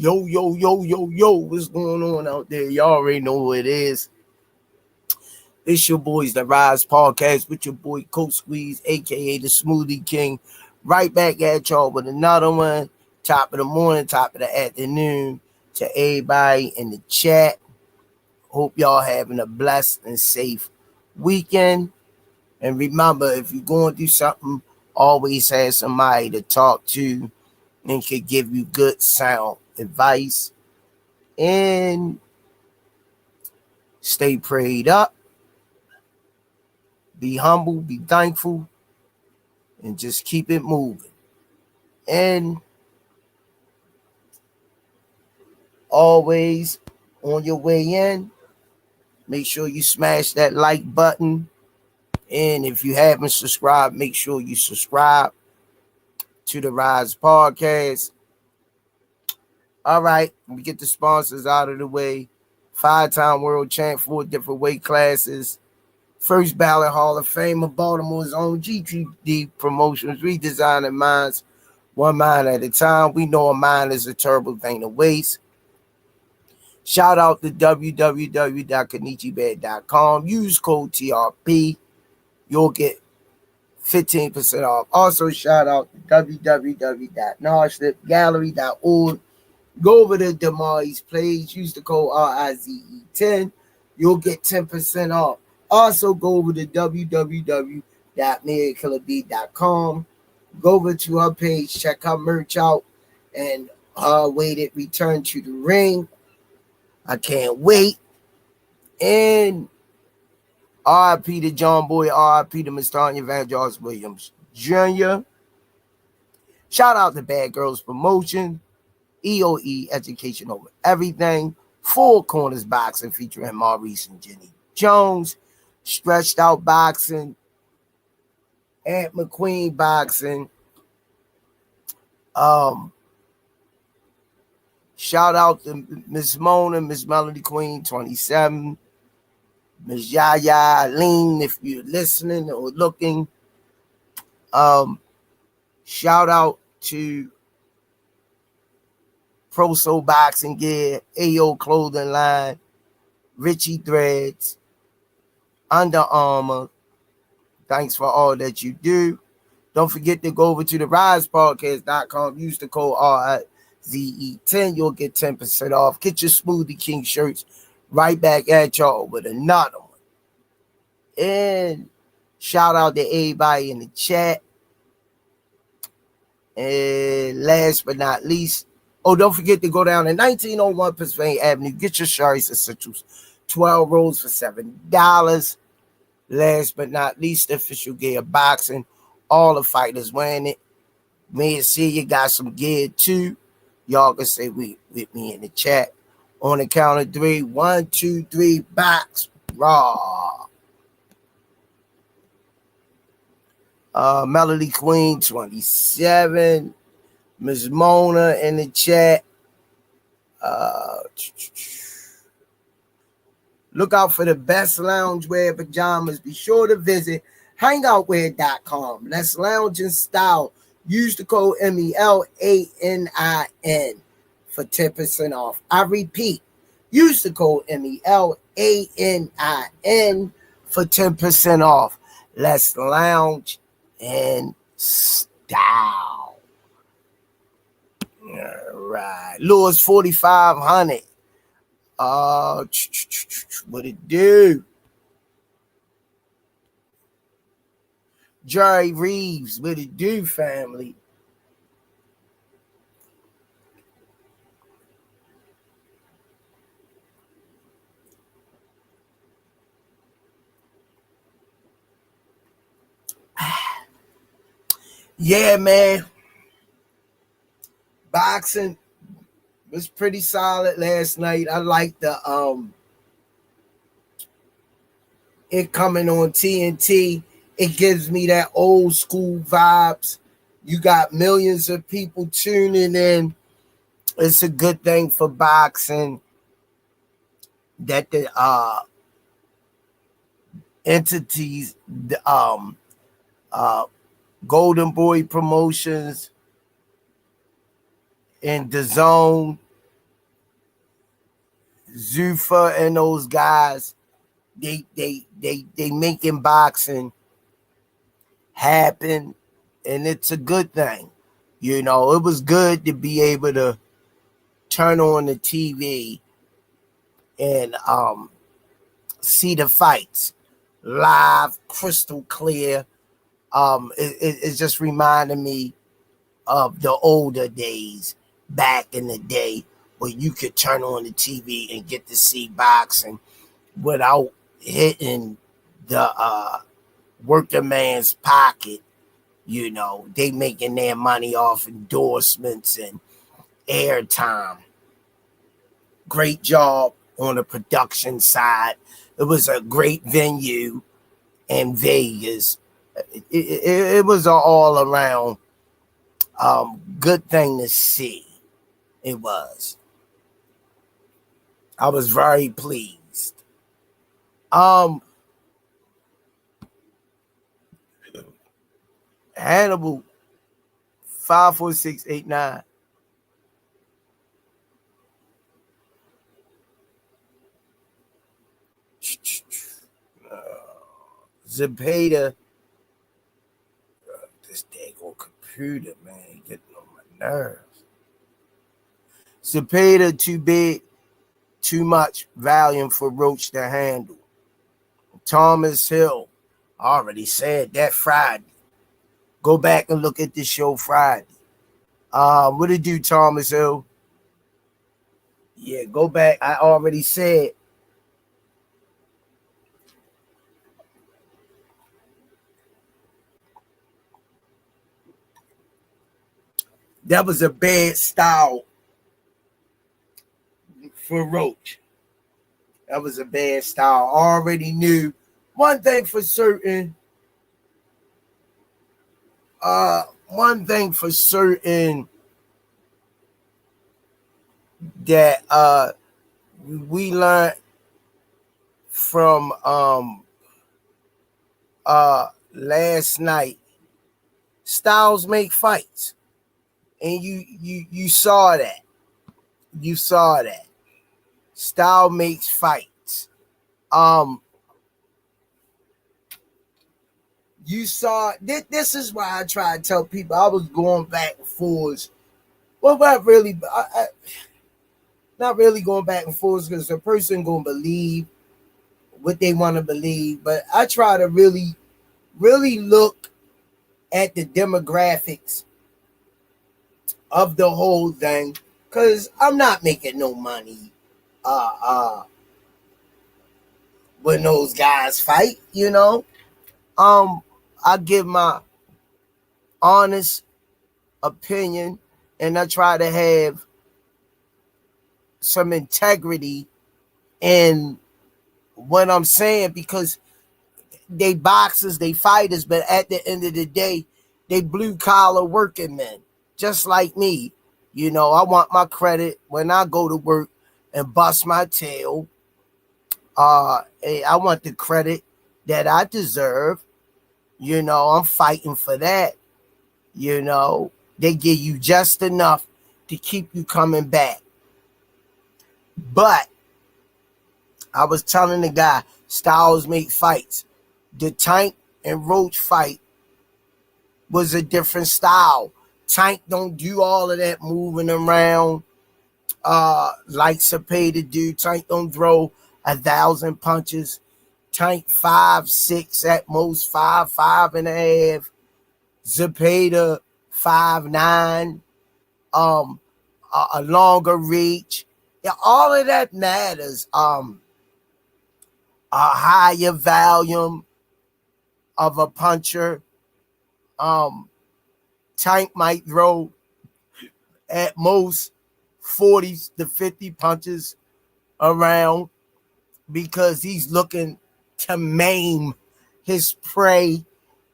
Yo, yo, yo, yo, yo, what's going on out there? Y'all already know who it is. It's your boys, the Rize Podcast, with your boy Coach Squeeze, aka the Smoothie King. Right back at y'all with another one. Top of the morning, top of the afternoon. To everybody in the chat. Hope y'all having a blessed and safe weekend. And remember, if you're going through something, always have somebody to talk to and can give you good sound advice. And stay prayed up, be humble, be thankful, and just keep it moving. And always on your way in, make sure you smash that like button. And if you haven't subscribed, make sure you subscribe to the Rize Podcast. All right, we get the sponsors out of the way. 5-time world champ, 4 different weight classes. First ballot Hall of Famer, Baltimore's own GTD Promotions, redesigning minds, one mind at a time. We know a mind is a terrible thing to waste. Shout out to www.kenichibed.com. Use code TRP. You'll get 15% off. Also, shout out to www.narslipgallery.org. Go over to Damari's Plays. Use the code RIZE10. You'll get 10% off. Also, go over to www.mariakillerb.com. Go over to her page. Check her merch out. And her awaited return to the ring. I can't wait. And RIP to John Boy. RIP to Mr. Tanya Van George Williams Jr. Shout out to Bad Girls Promotion. EOE, Education Over Everything. Four Corners Boxing featuring Maurice and Jenny Jones. Stretched Out Boxing. Aunt McQueen Boxing. Shout out to Miss Mona, Miss Melody Queen 27. Miss Yaya Aline, if you're listening or looking. Shout out to Pro Soul Boxing Gear, AO Clothing Line, Richie Threads, Under Armour. Thanks for all that you do. Don't forget to go over to the risepodcast.com. Use the code RIZE10. You'll get 10% off. Get your Smoothie King shirts. Right back at y'all with another one. And shout out to everybody in the chat. And last but not least, don't forget to go down to 1901 Pennsylvania Avenue. Get your Shari's Essentials. 12 rolls for $7. Last but not least, official gear boxing. All the fighters wearing it. Me and see you got some gear too. Y'all can say with me in the chat. On the count of 3. 1, 2, 3, box. Raw. Melody Queen 27. Miss Mona in the chat. Look out for the best loungewear pajamas. Be sure to visit hangoutwear.com. Let's lounge in style. Use the code MELANIN for 10% off. I repeat, use the code MELANIN for 10% off. Let's lounge in style. All right. Lewis 4500. What it do? Jerry Reeves, what it do, family? Yeah, man. Boxing was pretty solid last night. I like the it coming on TNT. It gives me that old school vibes. You got millions of people tuning in. It's a good thing for boxing that the entities, the Golden Boy Promotions and the Zone Zuffa and those guys, they making boxing happen, and it's a good thing. You know, it was good to be able to turn on the TV and see the fights live, crystal clear. It just reminded me of the older days back in the day where you could turn on the TV and get to see boxing without hitting the working man's pocket. You know, they making their money off endorsements and airtime. Great job on the production side. It was a great venue in Vegas. It was an all around good thing to see. It was. I was very pleased. Hannibal 54689. Zepeda. This daggone computer, man, getting on my nerves. Zepeda too big, too much volume for Roach to handle. Thomas Hill, I already said that Friday. Go back and look at the show Friday. What did you do, Thomas Hill? Yeah, go back. I already said. That was a bad style for Roach. That was a bad style. I already knew one thing for certain. One thing for certain that we learned from last night. Styles make fights. And you saw that. You saw that. Style makes fights. You saw this is why I try to tell people I was going back and forth. Well, not really, not really going back and forth because the person gonna believe what they want to believe. But I try to really, really look at the demographics of the whole thing because I'm not making no money when those guys fight, you know. I give my honest opinion and I try to have some integrity in what I'm saying because they boxers, they fighters, but at the end of the day, they blue collar working men, just like me. You know, I want my credit when I go to work and bust my tail. I want the credit that I deserve. You know, I'm fighting for that. You know, they give you just enough to keep you coming back. But I was telling the guy, styles make fights. The Tank and Roach fight was a different style. Tank don't do all of that moving around like Zepeda do. Tank don't throw 1,000 punches. Tank 5'6" at most, 5'5.5". Zepeda 5'9". A longer reach. Yeah, all of that matters. A higher volume of a puncher. Tank might throw at most 40 to 50 punches around because he's looking to maim his prey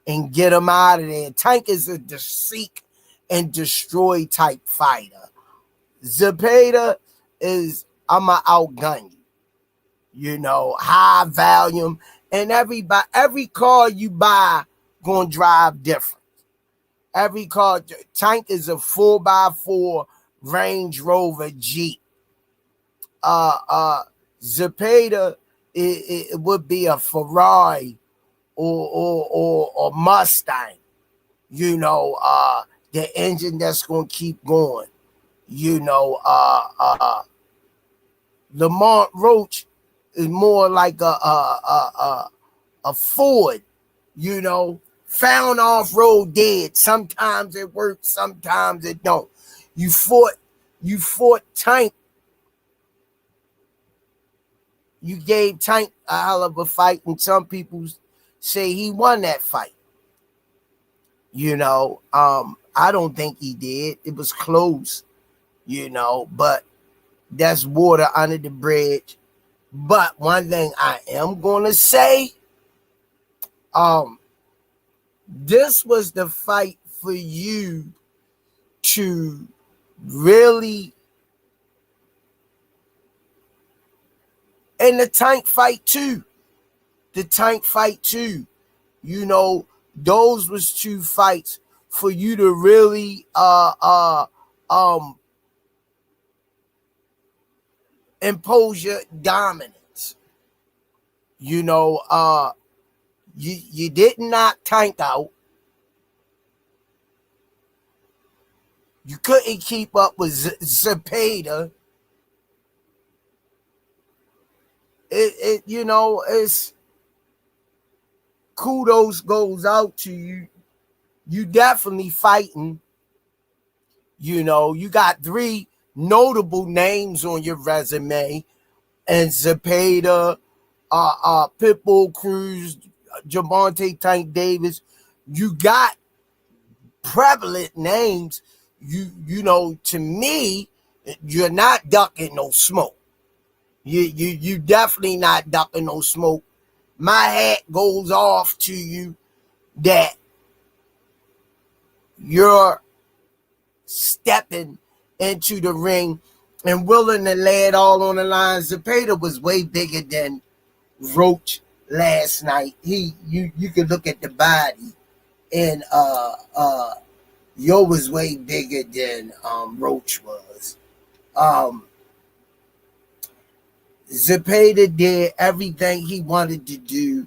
and get him out of there. Tank is a seek and destroy type fighter. Zepeda is, I'm going to outgun you. You know, high volume. And every car you buy going to drive different. Every car, Tank is a 4x4 Range Rover Jeep. Zepeda, it would be a Ferrari or Mustang, the engine that's gonna keep going. Lamont Roach is more like a Ford, found off road dead. Sometimes it works, sometimes it don't. You fought Tank. You gave Tank a hell of a fight, and some people say he won that fight. I don't think he did. It was close, but that's water under the bridge. But one thing I am gonna say, this was the fight for you to really, and the Tank fight too. Those was two fights for you to really impose your dominance. You didn't knock Tank out. You couldn't keep up with Zepeda. It's kudos goes out to you. You definitely fighting. You got 3 notable names on your resume, and Zepeda, Pitbull Cruz, Javante Tank Davis. You got prevalent names. To me, you're not ducking no smoke. You definitely not ducking no smoke. My hat goes off to you that you're stepping into the ring and willing to lay it all on the line. Zepeda was way bigger than Roach last night. You could look at the body, and Yo was way bigger than Roach was. Zepeda did everything he wanted to do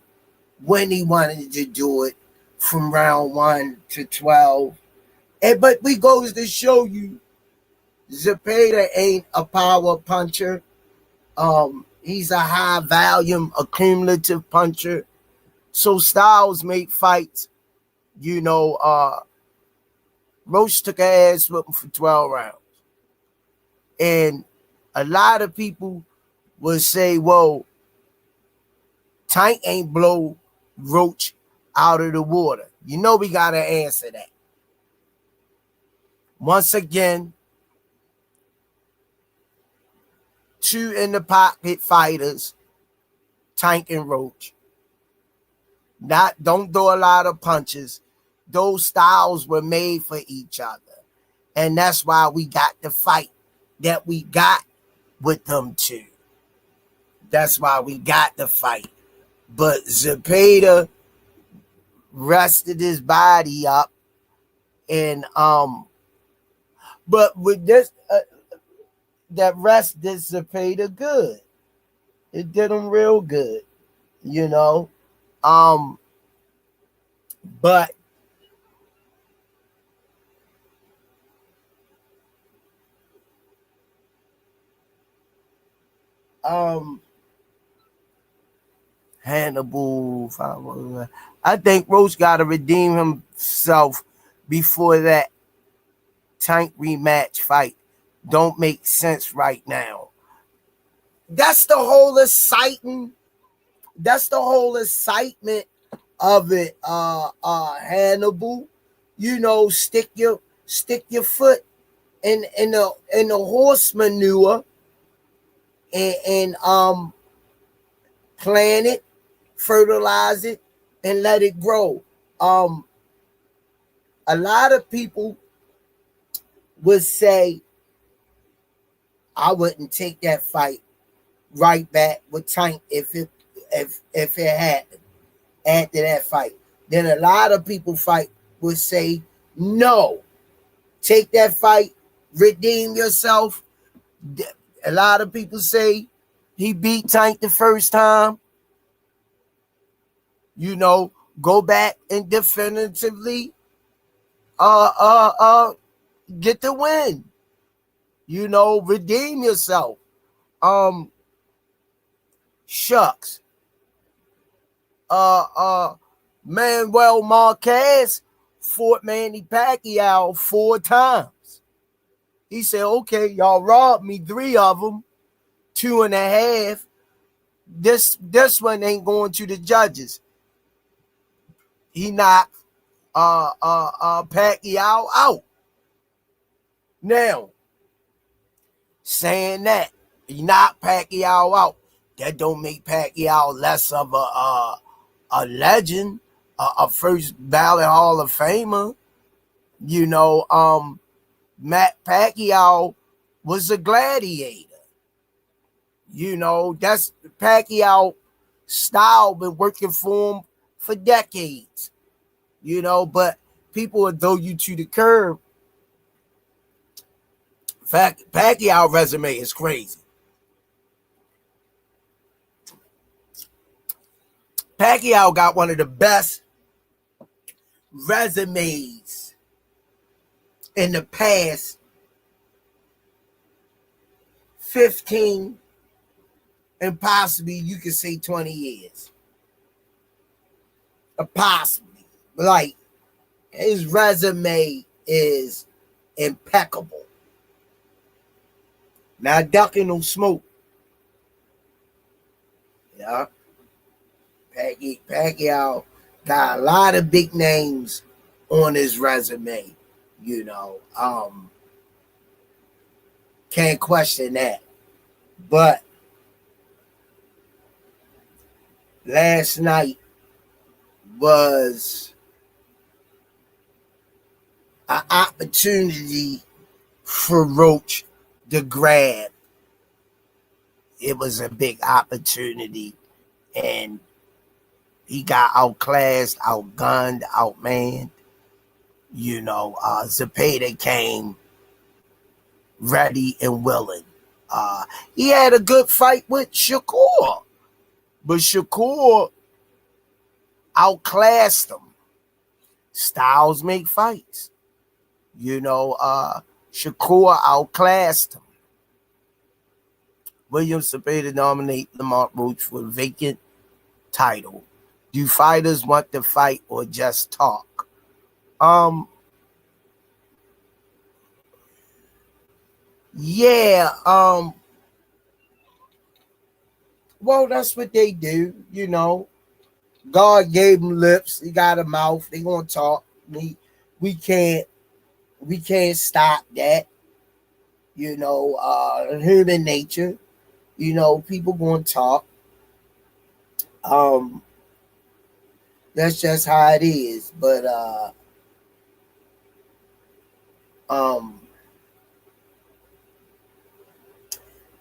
when he wanted to do it from round 1 to 12. But we goes to show you Zepeda ain't a power puncher. He's a high volume accumulative puncher. So styles make fights. Roach took an ass whooping for 12 rounds. And a lot of people would say, well, Tank ain't blow Roach out of the water. We got to answer that. Once again, 2 in the pocket fighters, Tank and Roach. Don't throw a lot of punches. Those styles were made for each other. And that's why we got the fight that we got with them 2. That's why we got the fight. But Zepeda rested his body up. And but with this that rest did Zepeda good. It did him real good, but Hannibal, I think Roach got to redeem himself before that Tank rematch fight. Don't make sense right now. That's the whole excitement. That's the whole excitement of it. Hannibal, stick your foot in the horse manure and plant it, fertilize it, and let it grow. A lot of people would say, I wouldn't take that fight right back with Tank if it happened after that fight. Then a lot of people would say, no, take that fight, redeem yourself. A lot of people say he beat Tank the first time. You know, go back and definitively get the win. You know, redeem yourself. Shucks. Manuel Marquez fought Manny Pacquiao 4 times. He said, okay, y'all robbed me 3 of them, 2.5. This one ain't going to the judges. He knocked Pacquiao out. Now, saying that he knocked Pacquiao out, that don't make Pacquiao less of a legend, a first ballot Hall of Famer. You know, Matt Pacquiao was a gladiator. You know, that's Pacquiao style, been working for him for decades. You know, but people will throw you to the curb. In fact, Pacquiao resume is crazy. Pacquiao got one of the best resumes in the past 15 and possibly you could say 20 years. Possibly. Like, his resume is impeccable. Not ducking no smoke. Yeah. Pacquiao got a lot of big names on his resume. You know, can't question that. But last night was an opportunity for Roach to grab. It was a big opportunity, and he got outclassed, outgunned, outmanned. You know, Zepeda came ready and willing. He had a good fight with Shakur, but Shakur outclassed him. Styles make fights. You know, Shakur outclassed him. William Zepeda nominate Lamont Roach for vacant title. Do fighters want to fight or just talk? Yeah, well, that's what they do, you know. God gave them lips, he got a mouth, they gonna talk. We can't stop that. You know, human nature. You know, people gonna talk. That's just how it is. But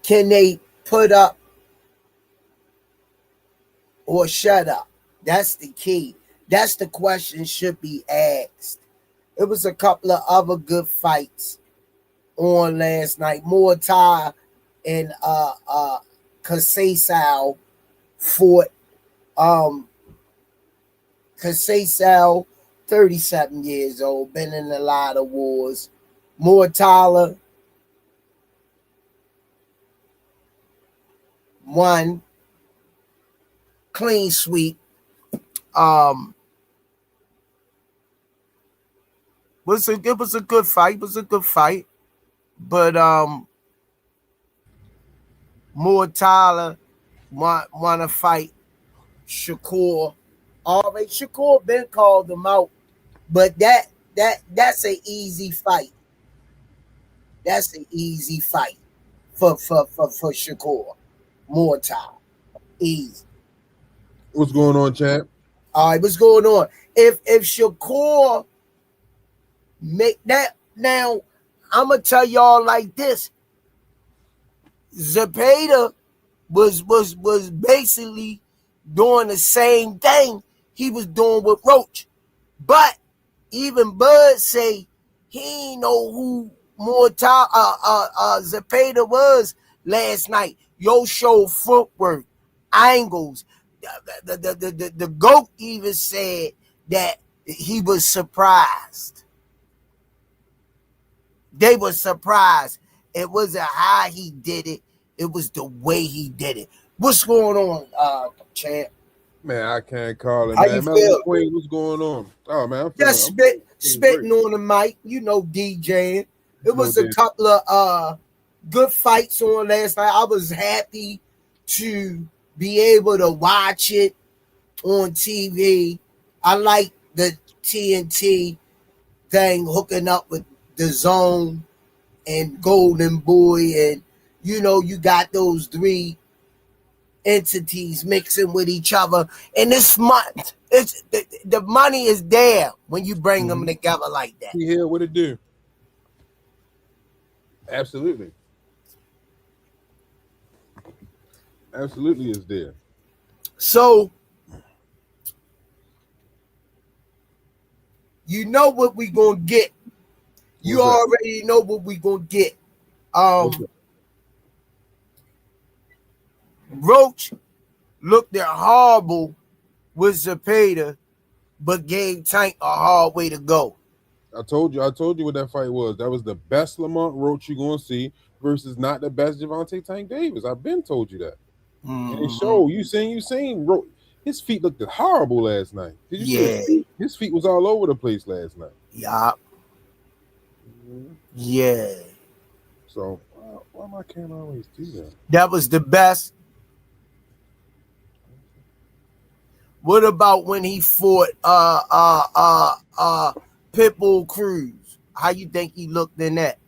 can they put up or shut up? That's the key. That's the question should be asked. It was a couple of other good fights on last night. Muay and Kasei fought. Kasei, 37 years old, been in a lot of wars. Muay won clean sweep. It was a good fight. It was a good fight. But Muay want to fight Shakur. All right, Shakur been called him out, but that's an easy fight. That's an easy fight for Shakur. Muay easy. What's going on, champ? All right, what's going on? If Shakur make that now, I'm gonna tell y'all like this. Zepeda was basically doing the same thing he was doing with Roach. But even Bud say he ain't know who Zepeda was last night. Yo showed footwork, angles. The GOAT even said that he was surprised. They were surprised. It wasn't how he did it. It was the way he did it. What's going on, champ? Man, I can't call it, How you man. feel? Queen, what's going on? Oh man, I'm Just feeling spitting great. on the mic, DJing. It No was a doubt. couple of good fights on last night. I was happy to be able to watch it on TV. I like the TNT thing hooking up with the Zone and Golden Boy, and you got those three entities mixing with each other, and this month it's the money is there when you bring them together like that. You hear what it do? Absolutely is there. So you know what we gonna get. You already know what we gonna get. Roach looked at horrible with Zepeda, but gave Tank a hard way to go. I told you what that fight was. That was the best Lamont Roach you're gonna see versus not the best Javante Tank Davis. I've been told you that. And it showed. You seen Roach. His feet looked horrible last night. Did you see his feet? His feet was all over the place last night. Yeah. Yeah. So why my camera always do that? That was the best. What about when he fought Pitbull Cruz? How you think he looked in that?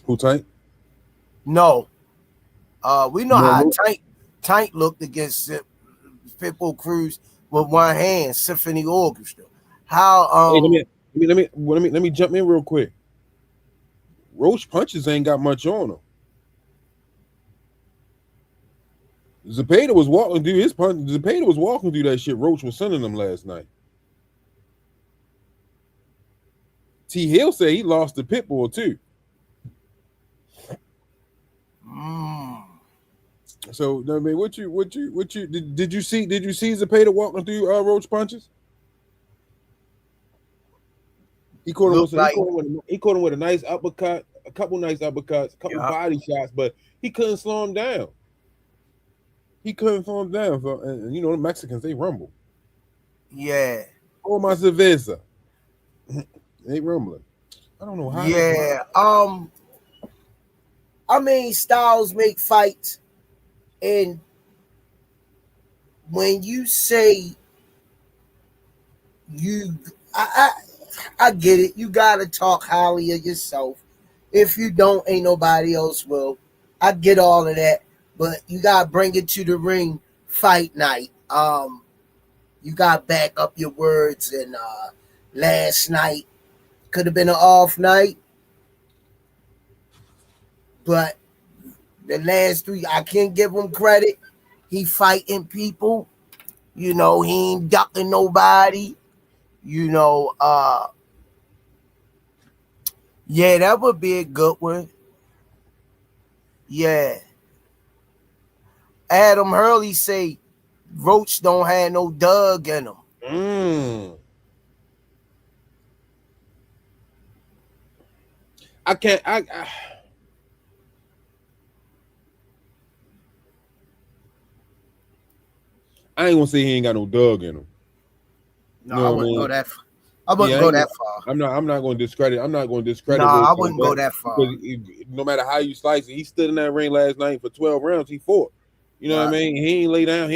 Who, Tank? No. We know how Tank looked against Pitbull Cruz with one hand, Symphony Orchestra. How hey, let me jump in real quick. Roach punches ain't got much on him. Zepeda was walking through his punch. Zepeda was walking through that shit Roach was sending him last night. T. Hill said he lost the Pitbull too. So I mean, what you did you see Zepeda walking through Roach punches? He caught him with a nice uppercut, a couple nice uppercuts, a couple body shots, but he couldn't slow him down. So, and the Mexicans, they rumble. Yeah. Oh, my cerveza. They rumbling. I don't know how. Yeah. I mean, styles make fights, and when you say I get it. You gotta talk highly of yourself. If you don't, ain't nobody else will. I get all of that, but you gotta bring it to the ring fight night. You gotta back up your words. And last night could have been an off night, but the last three, I can't give him credit. He fighting people. He ain't ducking nobody. Yeah, that would be a good one. Yeah. Adam Hurley say Roach don't have no Doug in him. I can't. I ain't gonna say he ain't got no Doug in him. No, I wouldn't go that far. I wouldn't go that far. I'm not going to discredit. I'm not going to discredit. No, I wouldn't go that far. Because no matter how you slice it, he stood in that ring last night for 12 rounds. He fought. You know what I mean? He ain't lay down.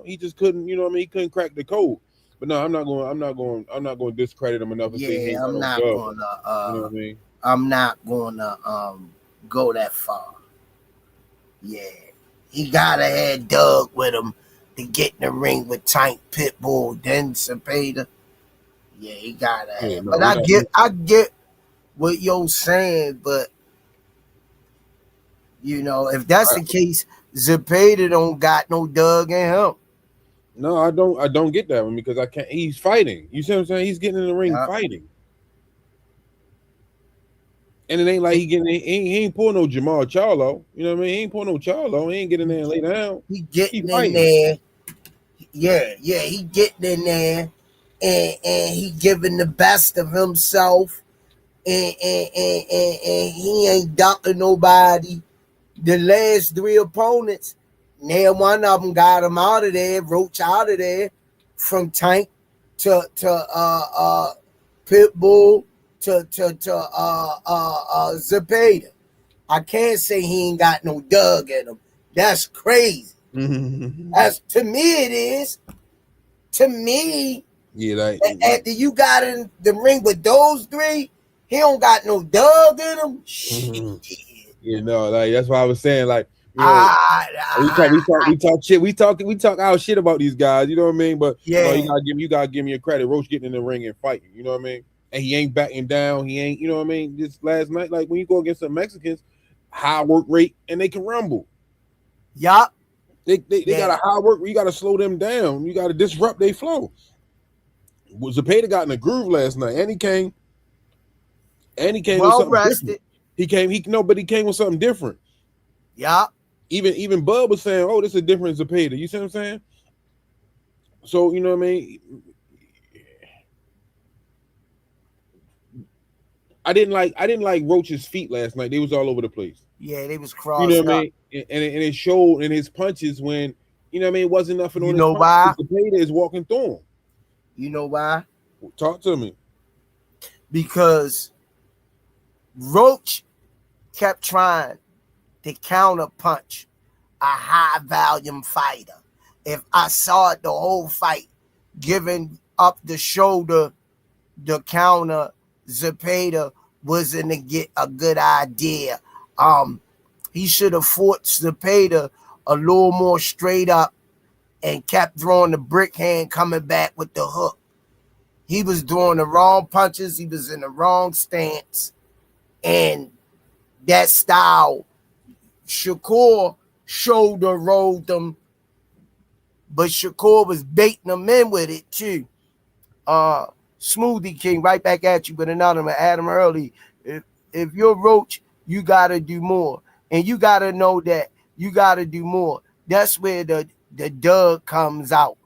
He just couldn't. You know what I mean? He couldn't crack the code. But no, I'm not going to discredit him enough to say he ain't got no Doug. You know what I mean? I'm not going to go that far. Yeah, he gotta have Doug with him to get in the ring with Tank, Pitbull, then Zepeda. Yeah, he gotta have. But I get what you're saying, but if that's the case, Zepeda don't got no Doug in him. No, I don't get that one because I can't. He's fighting. You see what I'm saying? He's getting in the ring fighting. And it ain't like he ain't pulling no Jamal Charlo. You know what I mean? He ain't pulling no Charlo. He ain't getting there and lay down. He He getting in fighting. there. Yeah, he getting in there, and he giving the best of himself, and he ain't ducking nobody. The last three opponents, now one of them got him out of there, Roach out of there, from Tank to Pitbull to Zepeda. I can't say he ain't got no Doug in him. That's crazy. As to me, it is. To me, Yeah, like after you got in the ring with those three, he don't got no Doug in him. Shit. you know, like that's why I was saying, like, you know, we talk our shit about these guys, you know what I mean? But yeah. no, you gotta give me your credit. Roach getting in the ring and fighting, you know what I mean? And he ain't backing down, he ain't, you know what I mean? This last night, like when you go against some Mexicans, high work rate and they can rumble. Yup. They got a high work, you gotta slow them down, you gotta disrupt their flow. Zepeda got in a groove last night, and he came well with something rested. different. But he came with something different. Yeah. Even Bub was saying, "Oh, this is a different Zepeda." You see what I'm saying? So you know what I mean. I didn't like Roach's feet last night. They was all over the place. Yeah, they was crossed. You know what I mean? And it showed in his punches when you know what I mean. It wasn't nothing on his punches. Why? Zepeda is walking through them. You know why? Talk to me. Because Roach kept trying to counter punch a high volume fighter. If I saw it the whole fight, giving up the shoulder, the counter, Zepeda wasn't a good idea. He should have fought Zepeda a little more straight up and kept throwing the brick hand coming back with the hook. He was throwing the wrong punches. He was in the wrong stance. And that style, Shakur shoulder rolled them, but Shakur was baiting them in with it too. Smoothie King, right back at you with another one. Adam Early. If you're Roach, you got to do more. And you got to know that you got to do more. That's where the Doug comes out.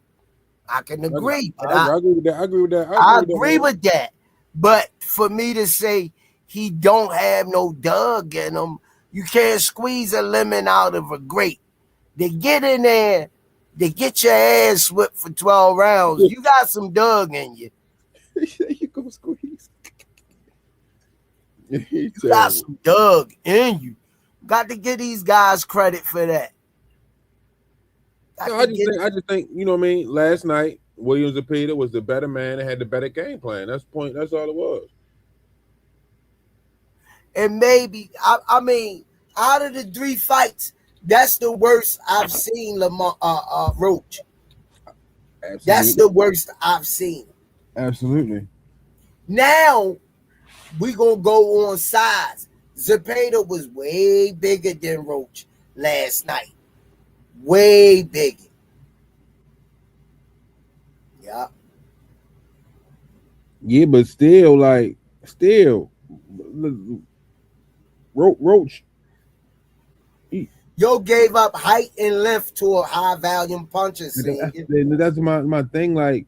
I can agree. I agree with that. I agree with that. I agree with that. But for me to say he don't have no Doug in him, you can't squeeze a lemon out of a grape. They get in there, they get your ass whipped for 12 rounds. You got some Doug in you. You go squeeze. You got some Doug in you. Got to give these guys credit for that. I just think, you know what I mean? Last night, Williams Zepeda was the better man and had the better game plan. That's all it was. And maybe, I mean, out of the three fights, that's the worst I've seen Lamont, Roach. Absolutely. That's the worst I've seen. Absolutely. Now, we going to go on size. Zepeda was way bigger than Roach last night. Way bigger. Yeah. Yeah, but still, Roach. Yo gave up height and length to a high volume puncher. That's my thing. Like,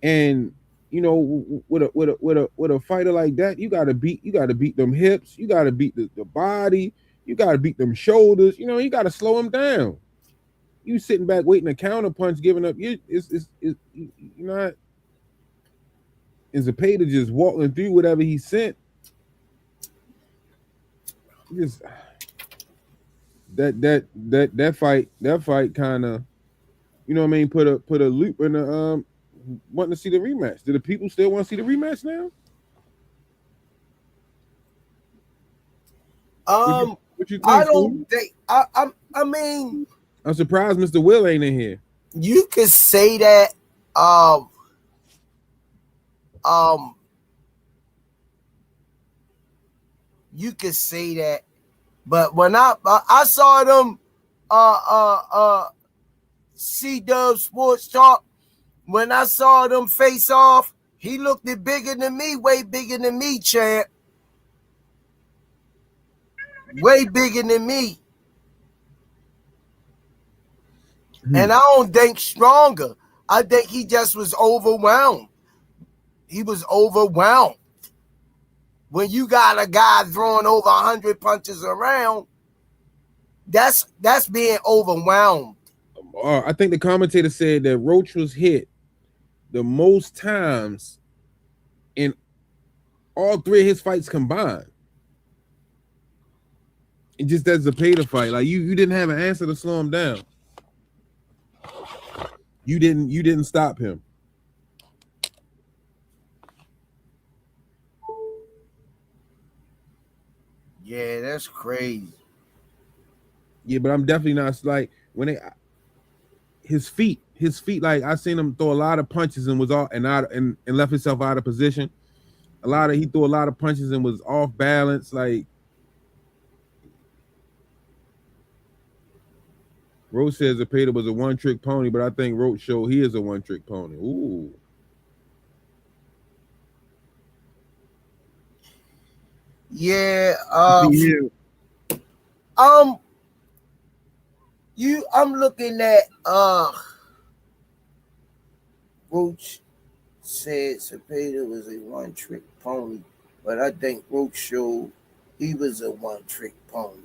and you know, with a fighter like that, you gotta beat them hips, you gotta beat the body, you gotta beat them shoulders. You know, you gotta slow him down. You sitting back waiting a counter punch, giving up. It's not. And Zepeda just walking through whatever he sent. Just that fight kind of, you know what I mean, put a loop in the wanting to see the rematch. Do the people still want to see the rematch now? What you think? I don't think. I mean, I'm surprised Mr. Will ain't in here. You could say that. You could say that, but when I saw them, C-Dub Sports Talk, when I saw them face off, he looked bigger than me, way bigger than me, champ. way bigger than me. And I don't think stronger. I think he just was overwhelmed. He was overwhelmed. When you got a guy throwing over 100 punches around, that's being overwhelmed. I think the commentator said that Roach was hit the most times in all three of his fights combined. And just that Zepeda fight, like you didn't have an answer to slow him down. You didn't stop him. Yeah, that's crazy. Yeah, but I'm definitely not like when his feet, like I seen him throw a lot of punches and was all and left himself out of position. He threw a lot of punches and was off balance. Like Roach says Zepeda was a one-trick pony, but I think Roach showed he is a one-trick pony. Ooh. Yeah. I'm looking at Roach said Zepeda was a one-trick pony, but I think Roach showed he was a one-trick pony.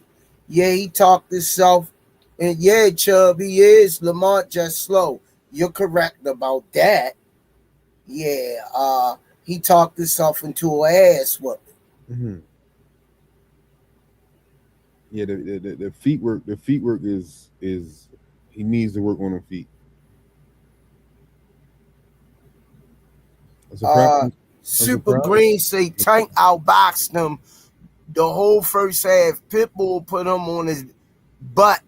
Yeah, he talked himself, and yeah, Chubb, he is. Lamont just slow. You're correct about that. Yeah, he talked himself into an ass whooping. Mm-hmm. Yeah, the feet work. The feet work is he needs to work on the feet. Super Green say Tank outboxed him the whole first half. Pitbull put him on his butt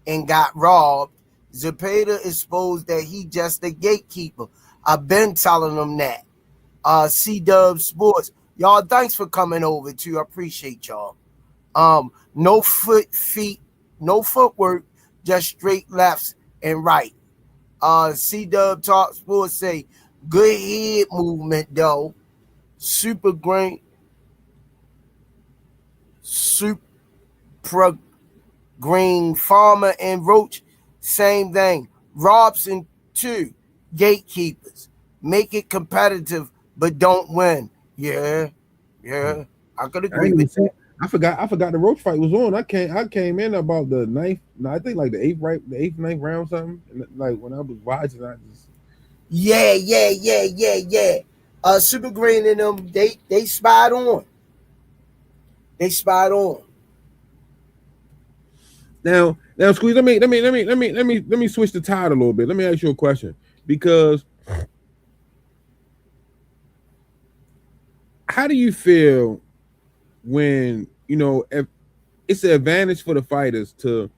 and got robbed. Zepeda exposed that he just a gatekeeper. I've been telling them that. C-Dub Sports. Y'all, thanks for coming over too. I appreciate y'all. No feet, no footwork, just straight lefts and right. C-Dub Talk Sports say good head movement though. Super Green, Super Green Farmer and Roach, same thing. Robson too, gatekeepers. Make it competitive, but don't win. Yeah, I could agree with that. I forgot the Roach fight was on. I came in about the ninth. No, I think like the eighth, ninth round something. And like when I was watching, I just yeah. Super Green and them, they spied on. They spied on. Now, Squeeze. Let me switch the tide a little bit. Let me ask you a question because how do you feel when if it's an advantage for the fighters to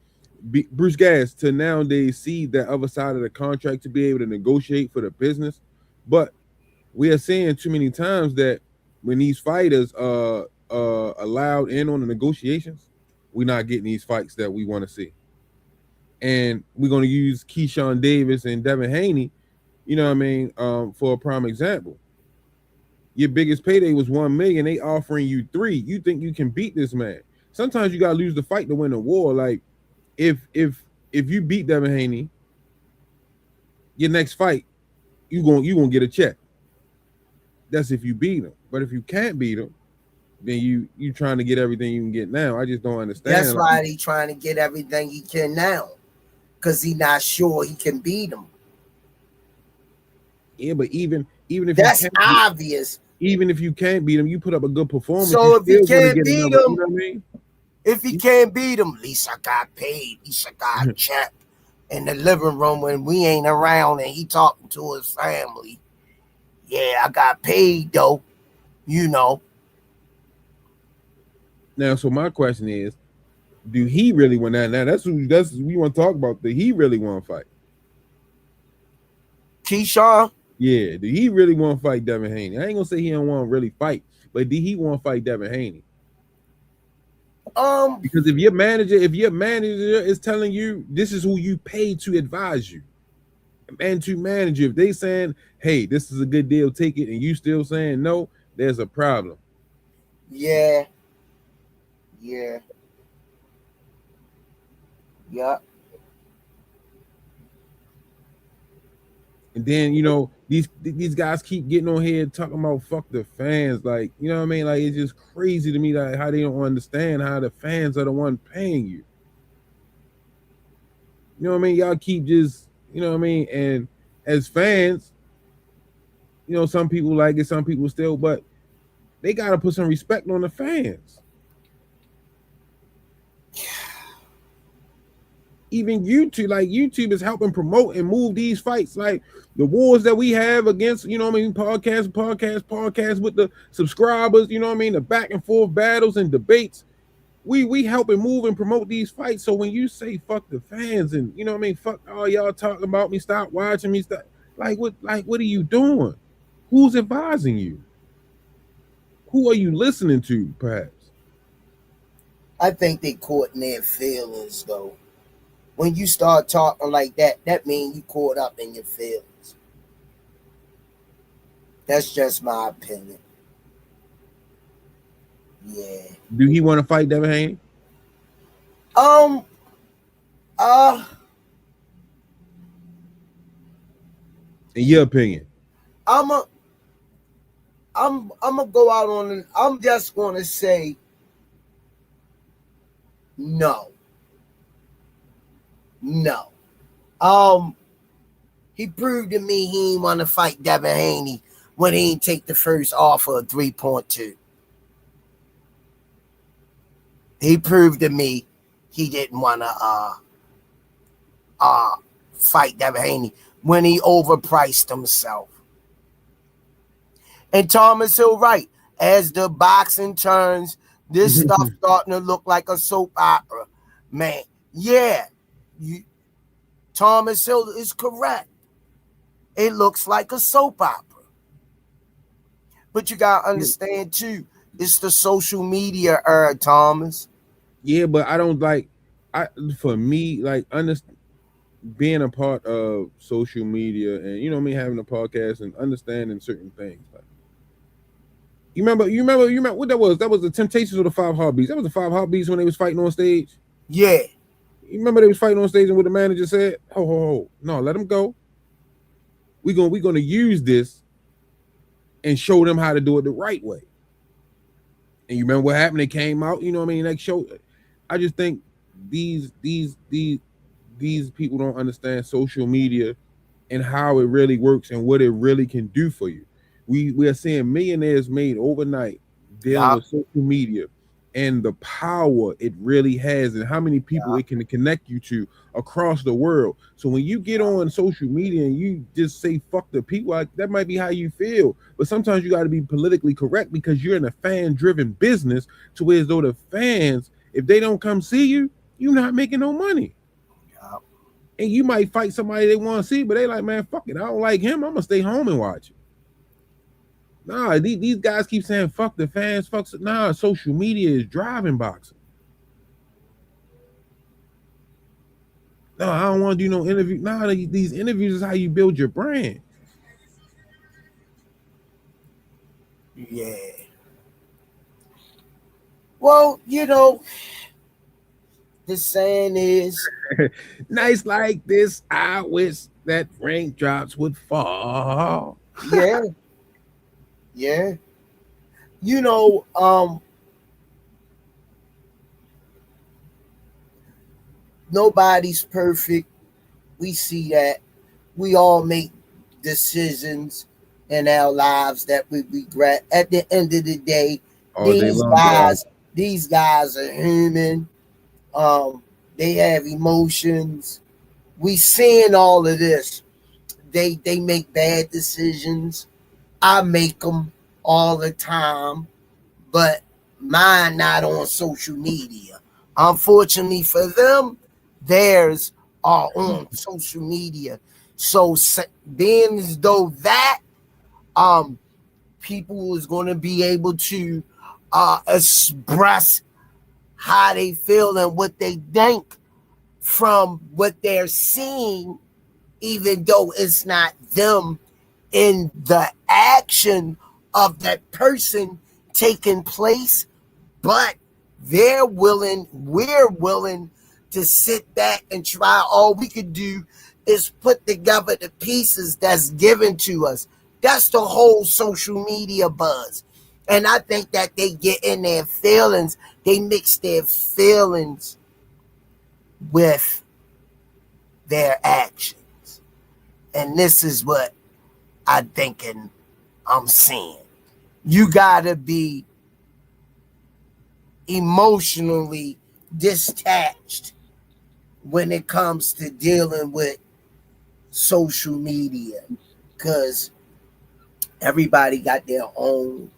be Bruce Gas to nowadays see that other side of the contract to be able to negotiate for the business, but we are seeing too many times that when these fighters are allowed in on the negotiations, we're not getting these fights that we want to see. And we're going to use Keyshawn Davis and Devin Haney, for a prime example. Your biggest payday was $1 million. They offering you $3 million. You think you can beat this man? Sometimes you gotta lose the fight to win the war. Like if you beat Devin Haney, your next fight, you gonna get a check. That's if you beat him. But if you can't beat him, then you trying to get everything you can get now. I just don't understand. That's why he trying to get everything he can now, because he not sure he can beat him. Yeah, but even if that's obvious. Even if you can't beat him, you put up a good performance. So if he can't beat him, you know what I mean? If he can't beat him, at least I got paid. At least I got a check in the living room when we ain't around and he talking to his family. Yeah, I got paid though. Now, so my question is, do he really want that? Now that's we want to talk about. Do he really want to fight? Keyshawn? Yeah, did he really want to fight Devin Haney? I ain't gonna say he don't want to really fight, but did he want to fight Devin Haney? Because if your manager is telling you this is who you pay to advise you and to manage you, if they saying, hey, this is a good deal, take it, and you still saying no, there's a problem. Yeah. Yeah. And then, you know, these guys keep getting on here talking about fuck the fans. Like, you know what I mean? Like, it's just crazy to me that how they don't understand how the fans are the one paying you. You know what I mean? Y'all keep just, you know what I mean? And as fans, you know, some people like it, some people still, but they gotta put some respect on the fans. Even YouTube, like YouTube is helping promote and move these fights, like the wars that we have against, you know what I mean, podcasts with the subscribers, you know what I mean, the back and forth battles and debates. We help and move and promote these fights. So when you say fuck the fans and you know what I mean, fuck all y'all talking about me, stop watching me, stop, like what are you doing? Who's advising you? Who are you listening to, perhaps? I think they caught in their feelings though. When you start talking like that, that means you caught up in your feelings. That's just my opinion. Yeah. Do he want to fight Devin Haney? Um. Uh. In your opinion? I'm gonna go out on. I'm just gonna say no. No. He proved to me he ain't want to fight Devin Haney when he ain't take the first offer of 3.2. He proved to me he didn't want to fight Devin Haney when he overpriced himself. And Thomas Hill right. As the boxing turns, this stuff starting to look like a soap opera. Man, yeah. Thomas Hill is correct. It looks like a soap opera. But you got to understand, too, it's the social media era, Thomas. Yeah, but I don't like, for me, like, being a part of social media and, you know me, having a podcast and understanding certain things. Like, you remember what that was? That was the Temptations of the Five Heartbeats. That was the Five Heartbeats when they was fighting on stage. Yeah. You remember they was fighting on stage and what the manager said? Oh, no, let them go. We're gonna use this and show them how to do it the right way. And you remember what happened? They came out, you know what I mean? Like show. I just think these people don't understand social media and how it really works and what it really can do for you. We are seeing millionaires made overnight dealing with social media and the power it really has and how many people it can connect you to across the world. So when you get on social media and you just say fuck the people, that might be how you feel. But sometimes you got to be politically correct because you're in a fan-driven business to where as though the fans, if they don't come see you, you're not making no money. And you might fight somebody they want to see, but they like, man, fuck it. I don't like him. I'm going to stay home and watch it. Nah, these guys keep saying, fuck the fans, fuck. Nah, social media is driving boxing. No, I don't want to do no interview. Nah, these interviews is how you build your brand. Yeah. Well, you know, the saying is, nights like this, I wish that raindrops would fall. Yeah. Yeah. You know, nobody's perfect. We see that. We all make decisions in our lives that we regret. At the end of the day, these guys are human. They have emotions. We seeing all of this. They make bad decisions. I make them all the time, but mine not on social media. Unfortunately for them, theirs are on social media. So being as though that people is going to be able to express how they feel and what they think from what they're seeing, even though it's not them in the action of that person taking place, but we're willing to sit back and try. All we could do is put together the pieces that's given to us. That's the whole social media buzz. And I think that they get in their feelings. They mix their feelings with their actions. And this is what I'm thinking I'm seeing. You gotta be emotionally detached when it comes to dealing with social media, because everybody got their own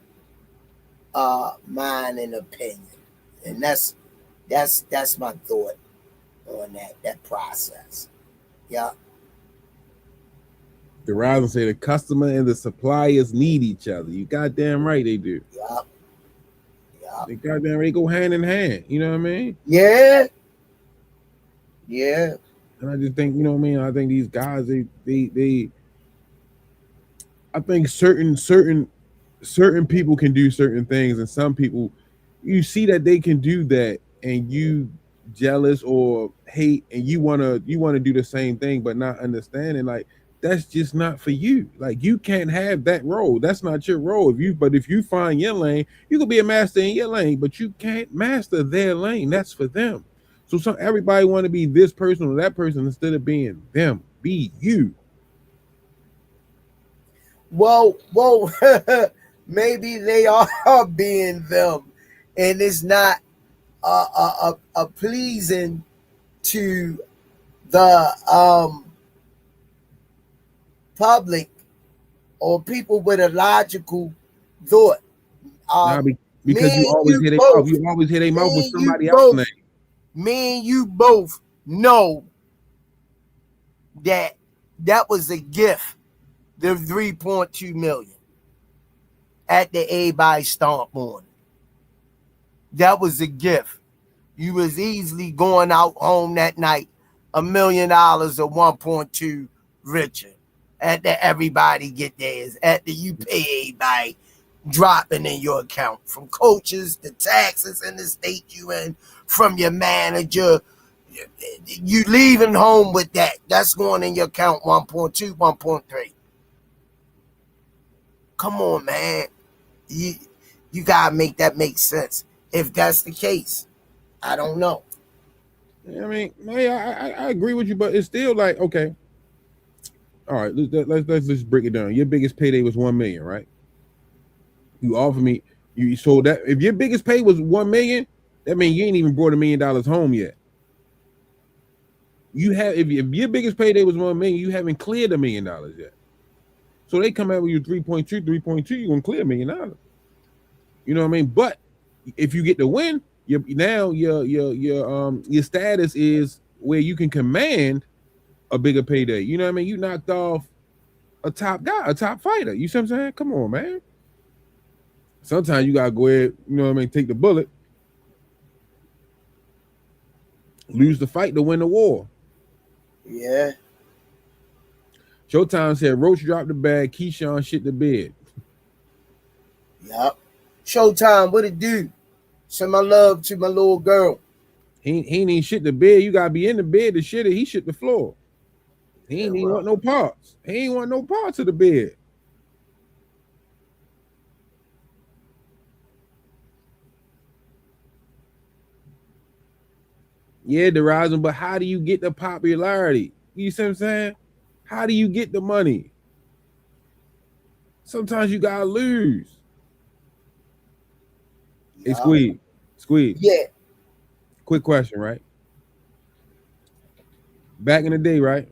mind and opinion, and that's my thought on that process. Yeah. The Rize say the customer and the suppliers need each other. You goddamn right they do. Yeah. Yeah. They goddamn they go hand in hand. You know what I mean? Yeah. Yeah. And I just think, you know what I mean? I think these guys, they I think certain people can do certain things, and some people, you see that they can do that, and you jealous or hate, and you wanna do the same thing, but not understanding like that's just not for you. Like you can't have that role. That's not your role. If you find your lane, you can be a master in your lane, but you can't master their lane. That's for them. So everybody want to be this person or that person instead of being them. Be you. Well, maybe they are being them, and it's not a pleasing to the public or people with a logical thought. Because you always hear their mouth with somebody else's name. Me and you both know that was a gift, the 3.2 million at the everybody stomp on. That was a gift. You was easily going out home that night $1 million or 1.2 richer. After everybody get theirs, after you pay everybody dropping in your account, from coaches to taxes in the state you in, from your manager, you leaving home with that. That's going in your account 1.2, 1.3. Come on, man. You gotta make that make sense. If that's the case, I don't know. I mean, I agree with you, but it's still like, okay. All right, let's just break it down. Your biggest payday was $1 million, right? You offer me so that if your biggest pay was $1 million, that means you ain't even brought $1 million home yet. You have if your biggest payday was $1 million, you haven't cleared $1 million yet. So they come out with you 3.2, you're gonna clear $1 million. You know what I mean? But if you get the win, your status is where you can command a bigger payday. You know what I mean? You knocked off a top guy, a top fighter. You see what I'm saying? Come on, man. Sometimes you gotta go ahead, you know what I mean, take the bullet, lose the fight to win the war. Yeah. Showtime said Roach dropped the bag, Keyshawn shit the bed. Yup. Showtime, what it do? Send my love to my little girl. He ain't even shit the bed. You gotta be in the bed to shit it. He shit the floor. He ain't even want no parts. He ain't want no parts of the bed. Yeah, the rising, but how do you get the popularity? You see what I'm saying? How do you get the money? Sometimes you gotta lose. Hey, Squeeze. Yeah. Quick question, right? Back in the day, right?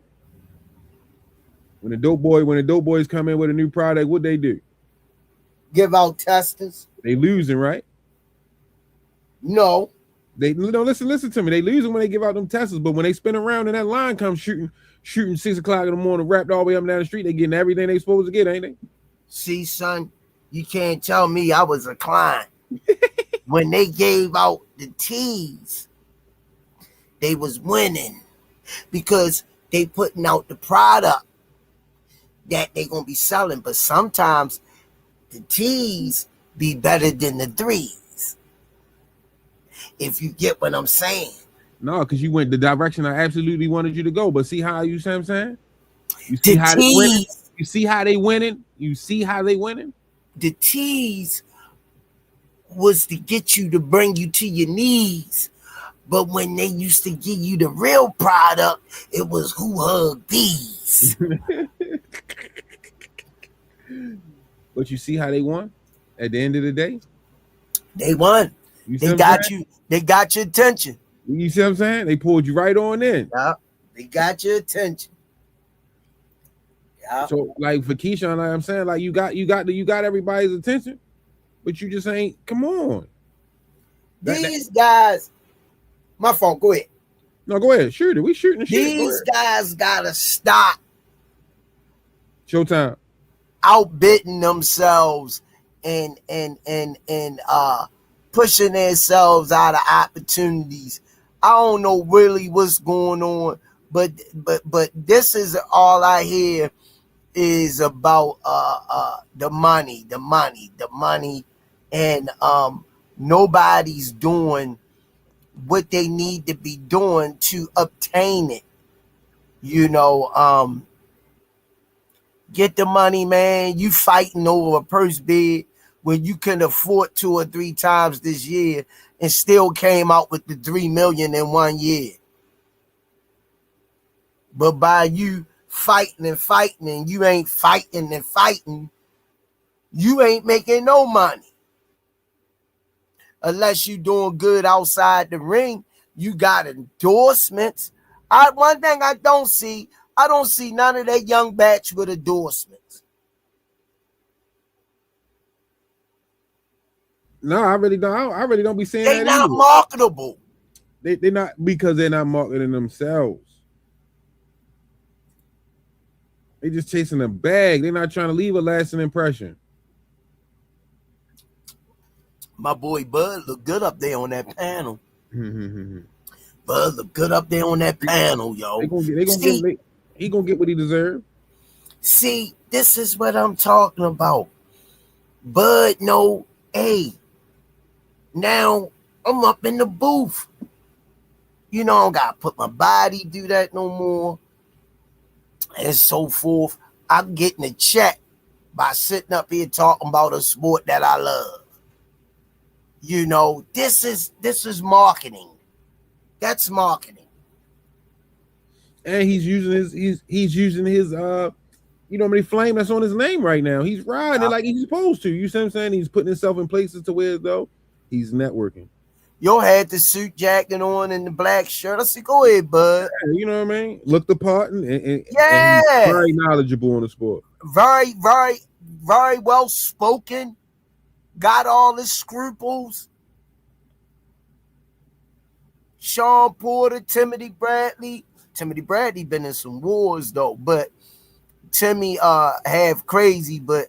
When the dope boys come in with a new product, what they do? Give out testers. They losing, right? No. They listen to me. They losing when they give out them testers, but when they spin around and that line comes shooting 6 o'clock in the morning, wrapped all the way up and down the street, they getting everything they supposed to get, ain't they? See, son, you can't tell me I was a client. When they gave out the teas, they was winning because they putting out the product that they gonna be selling. But sometimes the teas be better than the threes. If you get what I'm saying. No, because you went the direction I absolutely wanted you to go. But see how you see what I'm saying? You see The how they winning? tease, You see how they winning? You see how they winning? the tease was to get you to bring you to your knees. But when they used to give you the real product, it was who hugged these. But you see how they won at the end of the day? They won. You see They what I'm got saying? you. They got your attention. You see what I'm saying? They pulled you right on in. Yeah. They got your attention. Yeah. So like for Keyshawn, like I'm saying, like you got everybody's attention, but you just ain't come on. These guys, my fault, go ahead. No, go ahead. Shoot it. We shooting the shit. These guys gotta stop Showtime. outbidding themselves and pushing themselves out of opportunities. I don't know really what's going on, but this is all I hear is about the money, and nobody's doing what they need to be doing to obtain it. Get the money, man. You fighting over a purse bid when you can afford 2 or 3 times this year and still came out with the 3 million in 1 year. But by you fighting and you ain't fighting, you ain't making no money. Unless you doing good outside the ring, you got endorsements. One thing I don't see none of that young batch with endorsements. No, I really don't be saying that. They not marketable. They're not, because they're not marketing themselves. They just chasing a bag. They're not trying to leave a lasting impression. My boy Bud look good up there on that panel. Bud look good up there on that panel, yo. He gonna get what he deserves. See, this is what I'm talking about. Bud, no, hey, now I'm up in the booth. I don't gotta put my body do that no more, and so forth. I'm getting a check by sitting up here talking about a sport that I love. This is marketing. That's marketing. And he's using his many flame that's on his name right now. He's riding it like he's supposed to. You see what I'm saying? He's putting himself in places to where though he's networking. Yo had the suit jacket on and the black shirt. I said, go ahead, Bud. You know what I mean? Look the part and he's very knowledgeable on the sport. Very, very, very well spoken. Got all his scruples. Sean Porter, Timothy Bradley. Timothy Bradley been in some wars though, but Timmy have crazy, but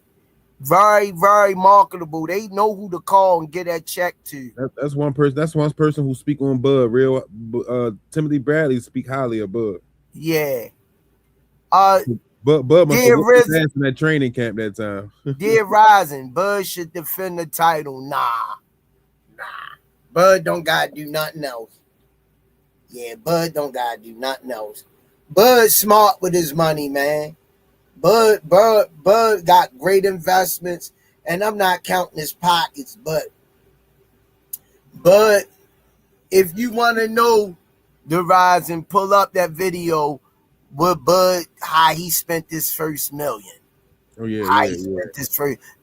very, very marketable. They know who to call and get that check to. That's one person. That's one person who speak on Bud. Timothy Bradley speak highly of Bud. Yeah. Bud must have whooped his ass in that training camp that time. Dear Rising, Bud should defend the title. Nah. Bud don't gotta do nothing else. Yeah, Bud don't gotta do nothing else. Bud smart with his money, man. Bud got great investments, and I'm not counting his pockets, but if you want to know the Rising, pull up that video with Bud, how he spent his first million. Oh yeah,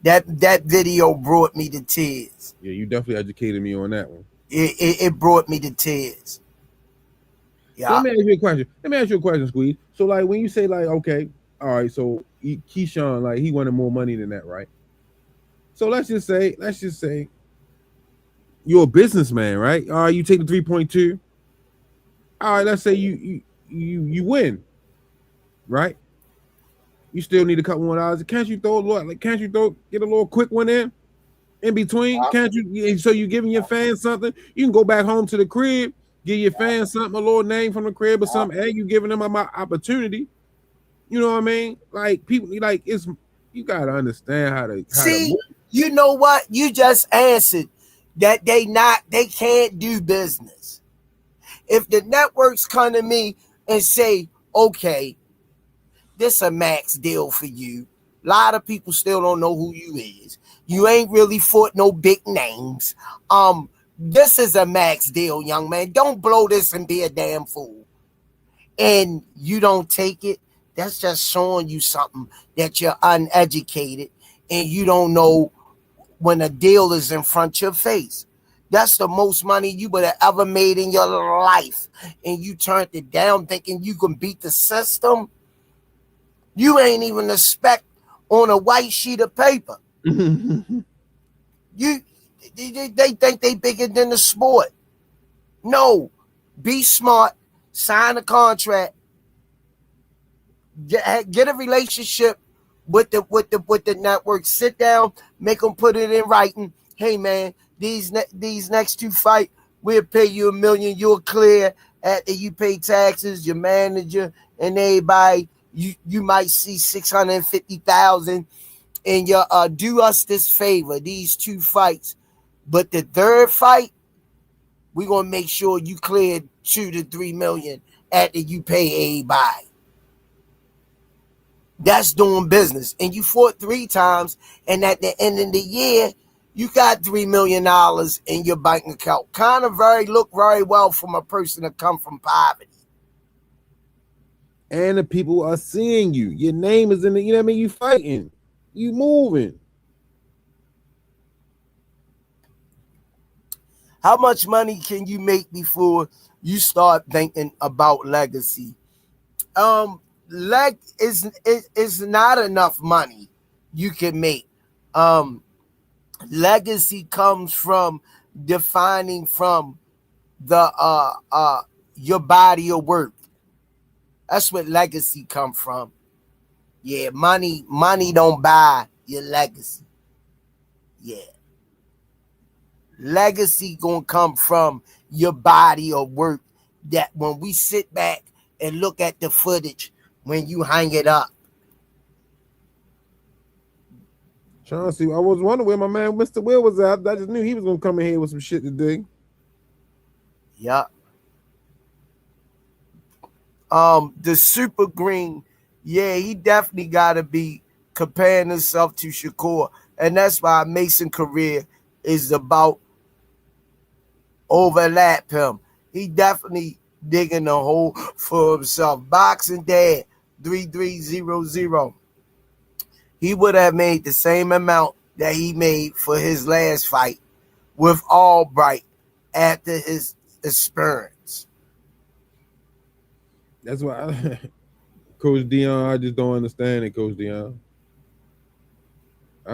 That video brought me to tears. Yeah, you definitely educated me on that one. It brought me to tears. Yeah. So let me ask you a question, Squeeze. So like when you say like, okay, all right, so Keyshawn, like he wanted more money than that, right? So let's just say you're a businessman, right? All right, you take the 3.2. All right, let's say you win, right? You still need a couple more dollars. Can't you get a little quick one in between? Can't you? So you giving your fans something? You can go back home to the crib, give your fans something, a little name from the crib or something, and you giving them an opportunity. You know what I mean? Like people, like you gotta understand how to see. You know what? You just answered that they can't do business. If the networks come to me and say, okay, this a max deal for you. A lot of people still don't know who you is. You ain't really fought no big names. This is a max deal, young man. Don't blow this and be a damn fool. And you don't take it. That's just showing you something that you're uneducated and you don't know when a deal is in front of your face. That's the most money you would have ever made in your life. And you turned it down thinking you can beat the system. You ain't even a speck on a white sheet of paper. They think they bigger than the sport. No. Be smart. Sign a contract. Get a relationship with the network. Sit down, make them put it in writing. Hey man, these next two fights, we'll pay you $1 million. You'll clear after you pay taxes, your manager and everybody. You might see 650,000, and you do us this favor. These two fights, but the third fight, we're gonna make sure you clear $2 to $3 million after you pay everybody. That's doing business. And you fought 3 times, and at the end of the year, you got $3 million in your bank account. Kind of look very well from a person that come from poverty. And the people are seeing you. Your name is in the, you know what I mean? You fighting. You moving. How much money can you make before you start thinking about legacy? Is not enough money you can make. Legacy comes from defining from the your body of work. That's what legacy come from. Yeah, money don't buy your legacy. Yeah. Legacy gonna come from your body of work. That when we sit back and look at the footage when you hang it up. Trying to see. I was wondering where my man Mr. Will was at. I just knew he was gonna come in here with some shit today. Yeah. The Super Green, yeah, he definitely gotta be comparing himself to Shakur. And that's why Mason career is about overlap him. He definitely digging a hole for himself. Boxing Dad 3300. He would have made the same amount that he made for his last fight with Albright after his experience. That's why Coach Dion, I just don't understand it, Coach Dion. I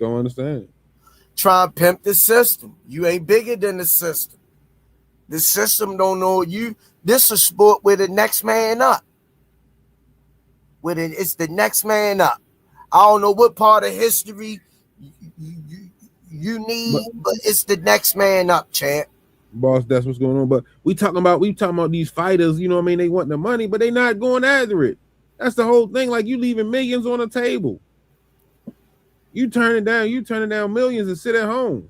don't understand it. Try and pimp the system. You ain't bigger than the system. The system don't know you. This is a sport with the next man up. It's the next man up. I don't know what part of history you need, but it's the next man up, champ. Boss, that's what's going on. But we talking about these fighters, you know what I mean? They want the money, but they not going after it. That's the whole thing. Like, you leaving millions on the table. You turning down millions and sit at home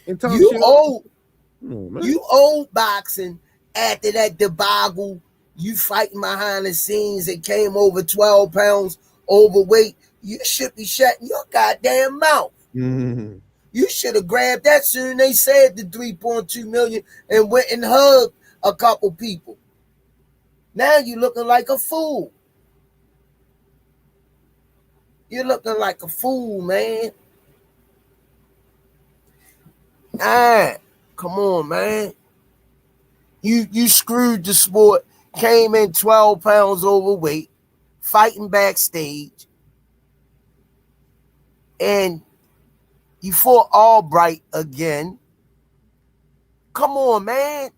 and talk shit. You old boxing after that debacle. You fighting behind the scenes and came over 12 pounds overweight. You should be shutting your goddamn mouth. Mm-hmm. You should have grabbed that soon. They said the 3.2 million and went and hugged a couple people. Now you looking like a fool. You're looking like a fool, man. Come on, man. You screwed the sport. Came in 12 pounds overweight, fighting backstage, and you fought Albright again. Come on, man.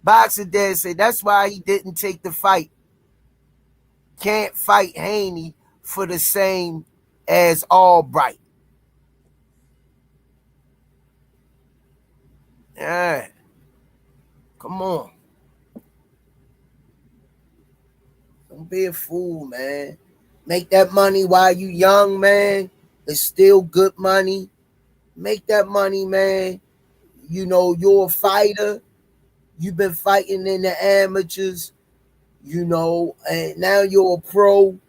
Boxing Dad said that's why he didn't take the fight. Can't fight Haney for the same as Albright. All right. Come on. Don't be a fool, man. Make that money while you young, man. It's still good money. Make that money, man. You know, you're a fighter. You've been fighting in the amateurs, and now you're a pro.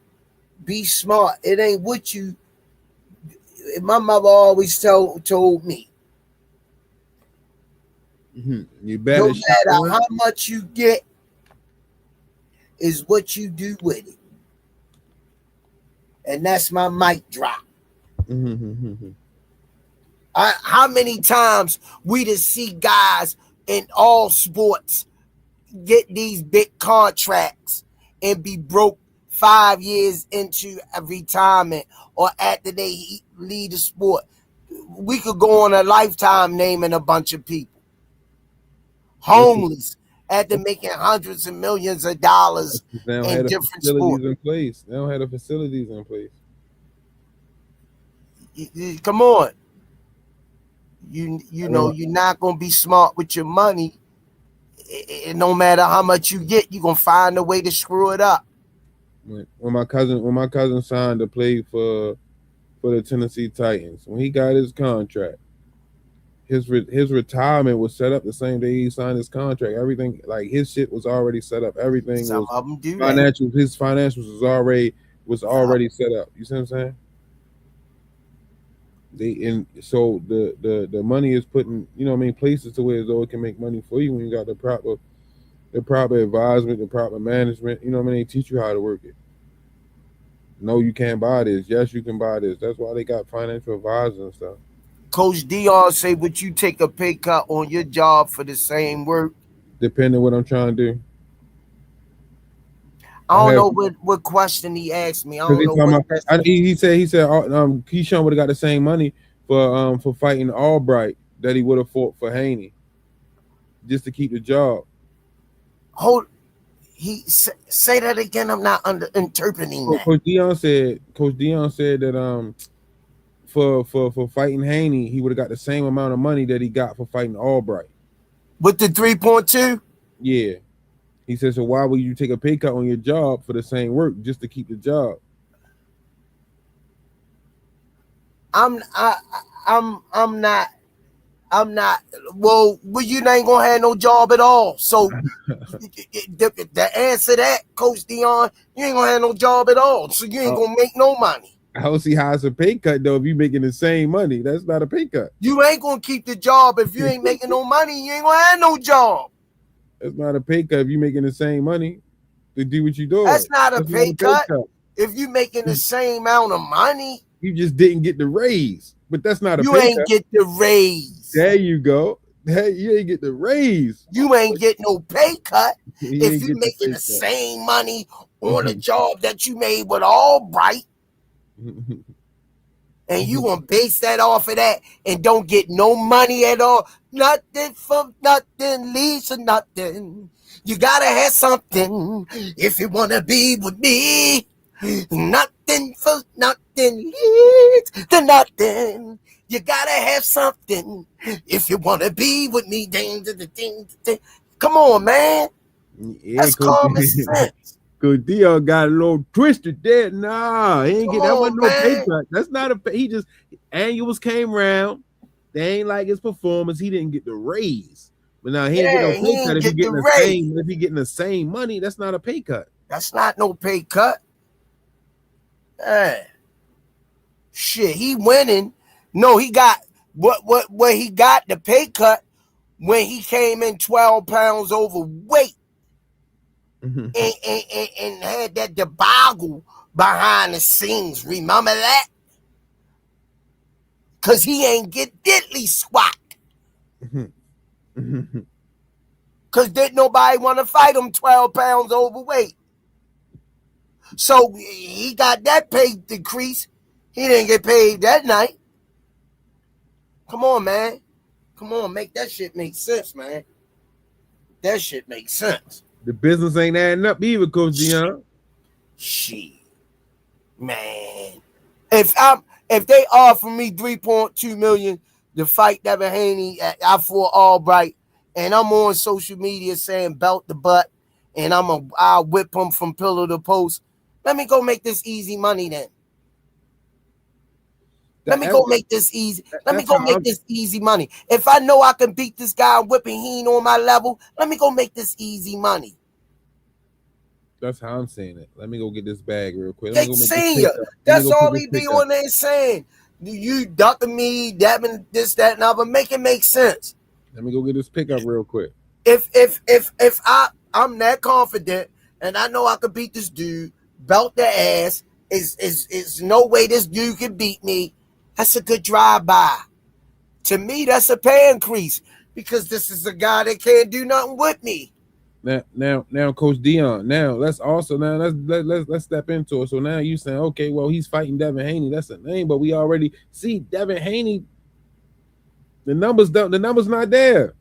Be smart. It ain't what you. My mother always told me, You no better matter how much you get, is what you do with it. And that's my mic drop. How many times we just see guys in all sports get these big contracts and be broke 5 years into a retirement or after they leave the sport? We could go on a lifetime naming a bunch of people. Homeless after making hundreds of millions of dollars in different sports. In place. They don't have the facilities in place. Come on. You're not gonna be smart with your money. No matter how much you get, you're gonna find a way to screw it up. When my cousin signed to play for the Tennessee Titans, when he got his contract, his retirement was set up the same day he signed his contract. Everything, like, his shit was already set up. Everything Some was of them do financial. That. His financials was already set up. You see what I'm saying? So the money is putting, places to where though it can make money for you when you got the proper advisement, the proper management. They teach you how to work it. No, you can't buy this. Yes, you can buy this. That's why they got financial advisors and stuff. Coach Dion say, would you take a pay cut on your job for the same work? Depending on what I'm trying to do. I don't know what question he asked me. I don't know what he said Keyshawn would have got the same money for fighting Albright that he would have fought for Haney just to keep the job. Say that again. I'm not interpreting that. Coach Dion said that for fighting Haney, he would have got the same amount of money that he got for fighting Albright. With the 3.2? Yeah. He said, so why would you take a pay cut on your job for the same work just to keep the job? I'm not. Well, you ain't gonna have no job at all. So the answer to that, Coach Dion, you ain't gonna have no job at all. So you ain't gonna make no money. I don't see how it's a pay cut though. If you making the same money, that's not a pay cut. You ain't gonna keep the job if you ain't making no money. You ain't gonna have no job. That's not a pay cut if you making the same money to do what you doing. That's not a pay cut. If you making the same amount of money. You just didn't get the raise. But that's not a pay cut. You ain't get the raise. There you go. Hey, you ain't get the raise. You ain't get no pay cut if you making the same money on a job that you made with Albright. And you gonna base that off of that and don't get no money at all. Nothing from nothing leads to nothing. You gotta have something if you wanna be with me. Nothing for nothing leads to nothing. You gotta have something if you wanna be with me. Ding, ding, ding, ding. Come on, man. Yeah, that's common sense. Cause Dion got a little twisted there. Nah, he ain't get that one no pay cut. That's not a. He just annuals came around. They ain't like his performance. He didn't get the raise. But now he ain't get no pay cut. If he getting the same money, that's not a pay cut. That's not no pay cut. Hey, shit, he winning. No, he got what he got the pay cut when he came in 12 pounds overweight. And had that debacle behind the scenes. Remember that? Because he ain't get diddly squat. Because didn't nobody want to fight him 12 pounds overweight. So he got that pay decrease. He didn't get paid that night. Come on, man. Come on, make that shit make sense, man. That shit makes sense. The business ain't adding up either, Coach Dion. Shit, man. If they offer me $3.2 million to fight Devin Haney, I fought Albright, and I'm on social media saying belt the butt, and I'll whip him from pillar to post. Let me go make this easy money then. Let me go make this easy. Let me That's go how make this easy money. If I know I can beat this guy whipping, he ain't on my level. Let me go make this easy money. That's how I'm saying it. Let me go get this bag real quick. Let me They go make this senior. pickup. Let me That's go put all this he be pickup. on there saying. You ducking me, dabbing this, that, and other. Make it make sense. Let me go get this pickup real quick. If I'm that confident and I know I could beat this dude, belt the ass, is no way this dude can beat me. That's a good drive-by. To me, that's a pay increase because this is a guy that can't do nothing with me. Now, Coach Dion. Now let's step into it. So now you saying, okay, well, he's fighting Devin Haney. That's a name, but we already see Devin Haney. The numbers not there.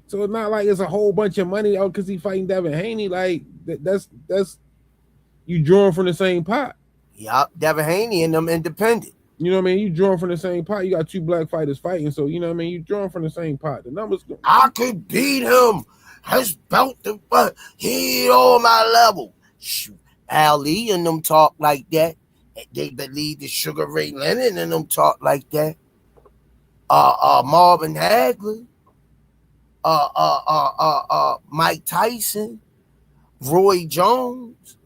So it's not like it's a whole bunch of money out because he's fighting Devin Haney. Like that's you drawing from the same pot. Yup, Devin Haney and them independent. You know what I mean? You drawing from the same pot. You got two black fighters fighting, so you know what I mean. You drawing from the same pot. The numbers. I could beat him. His belt, he ain't on my level. Shoot, Ali and them talk like that. They believe the Sugar Ray Leonard and them talk like that. Marvin Hagler, Mike Tyson, Roy Jones,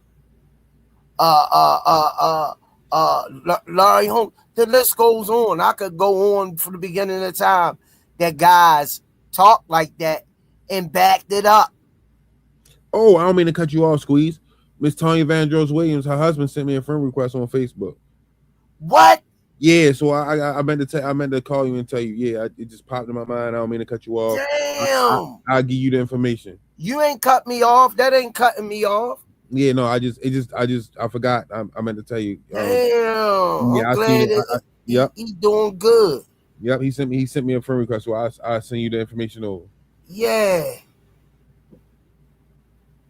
Larry Holmes. The list goes on. I could go on from the beginning of time that guys talk like that and backed it up. Oh, I don't mean to cut you off, Squeeze. Miss Tanya Vandross Williams, her husband sent me a friend request on Facebook. What? Yeah, so I meant to call you and tell you. Yeah, it just popped in my mind. I don't mean to cut you off. Damn. I'll give you the information. You ain't cut me off. That ain't cutting me off. Yeah, no, I forgot. I meant to tell you. Damn. Yeah, I'm glad yep. He doing good. Yep, he sent me a friend request, so I'll send you the information over. Yeah.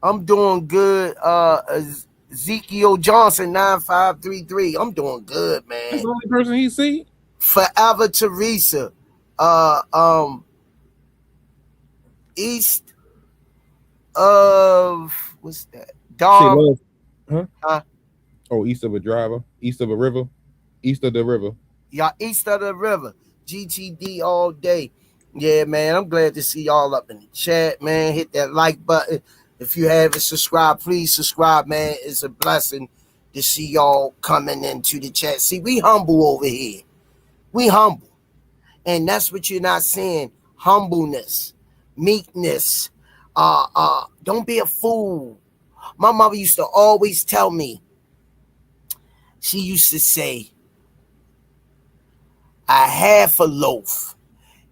I'm doing good. Ezekiel Johnson 9533. I'm doing good, man. That's the only person he see. Forever Teresa. East of what's that? Dom. Huh? Oh, east of a driver, east of a river, east of the river. Yeah, east of the river. GTD all day. Yeah, man. I'm glad to see y'all up in the chat, man. Hit that like button. If you haven't subscribed, please subscribe, man. It's a blessing to see y'all coming into the chat. See, we humble over here. We humble. And that's what you're not seeing. Humbleness, meekness. Don't be a fool. My mother used to always tell me, she used to say, a half a loaf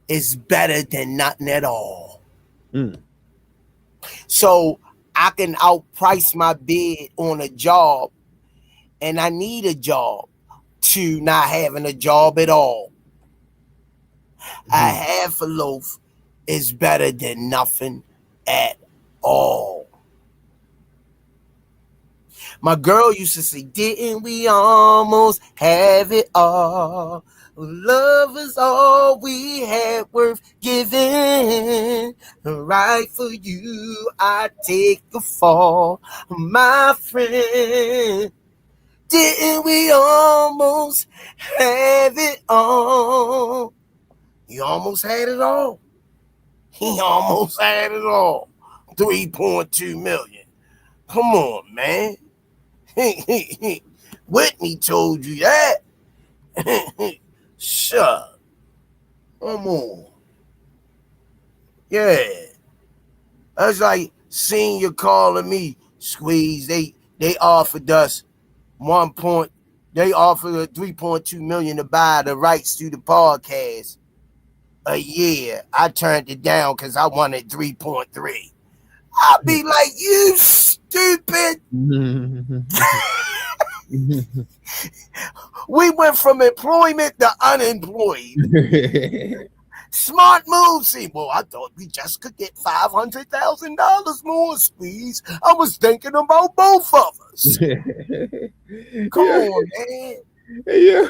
is better than nothing at all. So I can outprice my bid on a job, and I need a job to not having a job at all. A half a loaf is better than nothing at all. My girl used to say, didn't we almost have it all? Love is all we had worth giving. Right for you, I take the fall, my friend. Didn't we almost have it all? He almost had it all. He almost had it all. 3.2 million. Come on, man. Whitney told you that. Shut. Come on. Yeah. That's like Senior calling me, Squeeze. They offered us they offered 3.2 million to buy the rights to the podcast a year. I turned it down because I wanted 3.3. I'll be like, you stupid. We went from employment to unemployed. Smart move, see. Well, I thought we just could get $500,000 more, Squeeze. I was thinking about both of us. Come on, man. Yeah.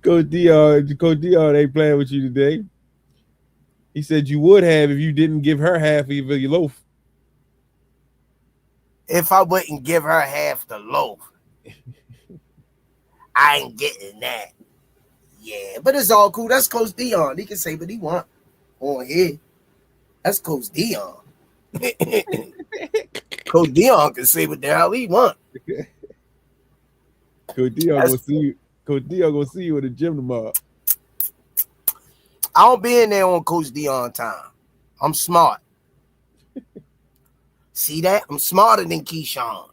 Coach Dion ain't playing with you today. He said you would have if you didn't give her half of your loaf. if I wouldn't give her half the loaf, I ain't getting that. Yeah, but it's all cool. That's Coach Dion. He can say what he want on here. That's Coach Dion. Coach Dion can say what the hell he want. Coach Dion That's, gonna see you. Coach Dion gonna see you at the gym tomorrow. I don't be in there on Coach Dion time. I'm smart. See that? I'm smarter than Keyshawn.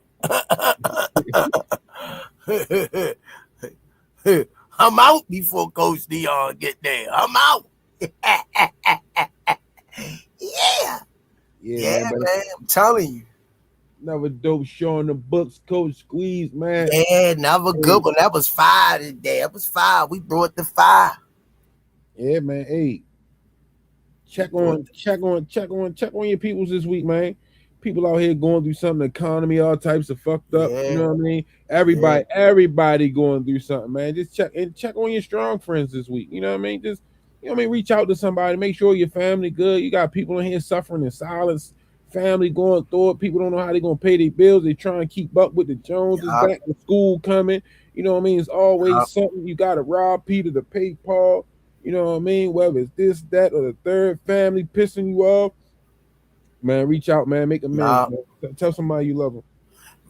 I'm out before Coach Dion get there. I'm out. Yeah. Yeah, Yeah, man. But man. I'm telling you. another dope show in the books, Coach Squeeze, man. Yeah, another good one. That was fire today. That was fire. We brought the fire. Yeah, man. Hey, check on your peoples this week, man. People out here going through something, the economy, all types of fucked up. Yeah. You know what I mean? Yeah. Everybody going through something, man. Just check on your strong friends this week. You know what I mean? Just reach out to somebody, make sure your family good. You got people in here suffering in silence, family going through it. People don't know how they're gonna pay their bills. They try and keep up with the Joneses, Yup. back to school coming. You know what I mean? It's Yup. always something. You gotta rob Peter to pay Paul. You know what I mean? Whether it's this, that, or the third family pissing you off, man, reach out, man. Make amends, Yup. man. Tell somebody you love them.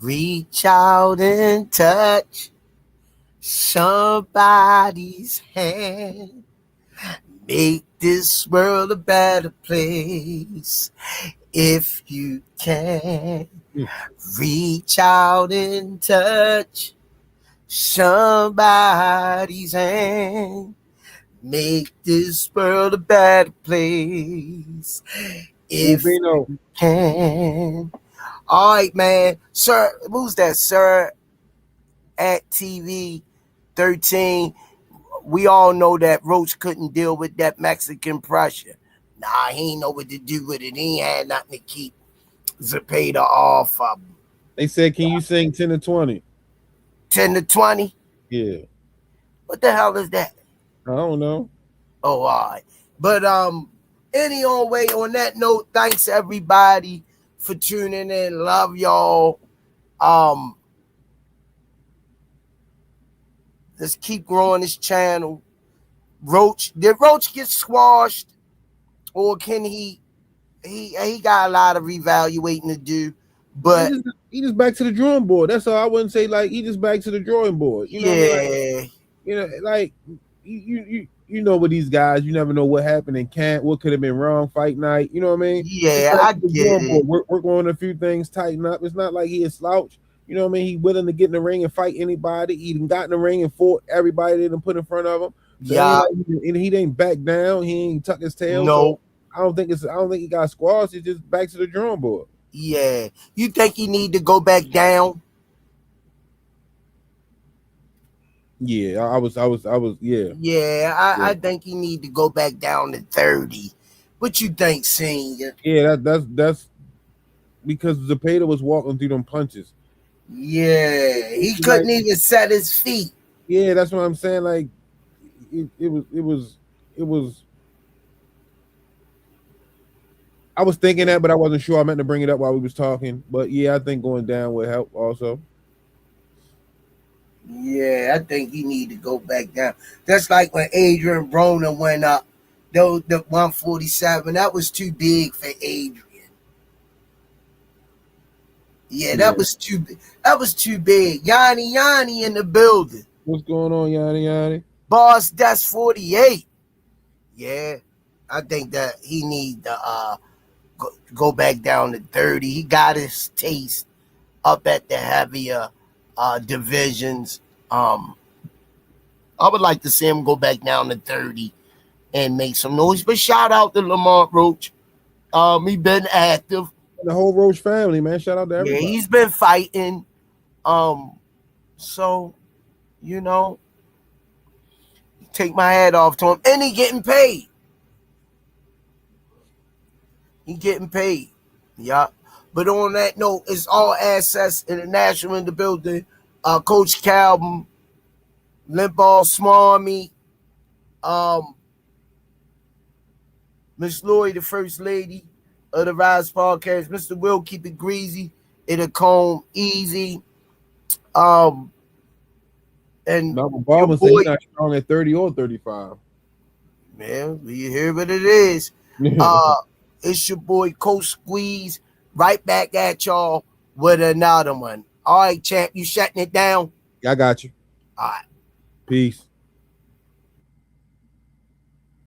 Reach out and touch somebody's hand. Make this world a better place if you can. Reach out and touch somebody's hand. Make this world a better place if Rubino. you can. All right, man. Sir, who's that? Sir at TV 13. We all know that Roach couldn't deal with that Mexican pressure. Nah, he ain't know what to do with it. He ain't had nothing to keep Zepeda off of him. They said, can you sing 10 to 20? 10 to 20? Yeah. What the hell is that? I don't know. Oh, all right. But any old way, on that note, thanks everybody for tuning in. Love y'all. Let's keep growing this channel. Roach, did Roach get squashed? Or can he got a lot of reevaluating to do. But he just back to the drawing board. That's all. I wouldn't say like he just back to the drawing board. You know what I mean? Like, like you know with these guys, you never know what happened in camp, what could have been wrong fight night. You know what I mean? Yeah, I get it. Work on a few things, tighten up. It's not like he is slouch. You know what I mean? He willing to get in the ring and fight anybody. He even got in the ring and fought everybody that done put in front of him. So yeah, and he ain't back down. He ain't tuck his tail. No. So I don't think he got squashed. It's just back to the drawing board. Yeah. You think he need to go back down? Yeah, I was, yeah. Yeah, I think he need to go back down to 30. What you think, Senior? Yeah, that's because Zepeda was walking through them punches. Yeah, he couldn't even set his feet. Yeah, that's what I'm saying. Like, it was. I was thinking that, but I wasn't sure. I meant to bring it up while we was talking. But yeah, I think going down would help also. Yeah, I think he need to go back down. That's like when Adrian Broner went up, the 147. That was too big for Adrian. Yeah, that was too big. That was too big. Yanni in the building. What's going on, Yanni? Boss, that's 48. Yeah, I think that he need to go back down to 30. He got his taste up at the heavier divisions. I would like to see him go back down to 30 and make some noise. But shout out to Lamont Roach. He been active. The whole Roach family, man. Shout out to everybody. Yeah, he's been fighting. So, you know, take my hat off to him. And he getting paid. He getting paid. Yeah. But on that note, it's All Access International in the building. Coach Calvin, Limball Smarmy, Miss Lloyd, the First Lady of the Rize Podcast. Mr. Will, keep it greasy. It'll come easy. And Malcolm your Baldwin said boy, he's not strong at 30 or 35. man, you hear what it is. It's your boy Coach Squeeze, right back at y'all with another one. All right, champ, you shutting it down? I got you. All right. Peace.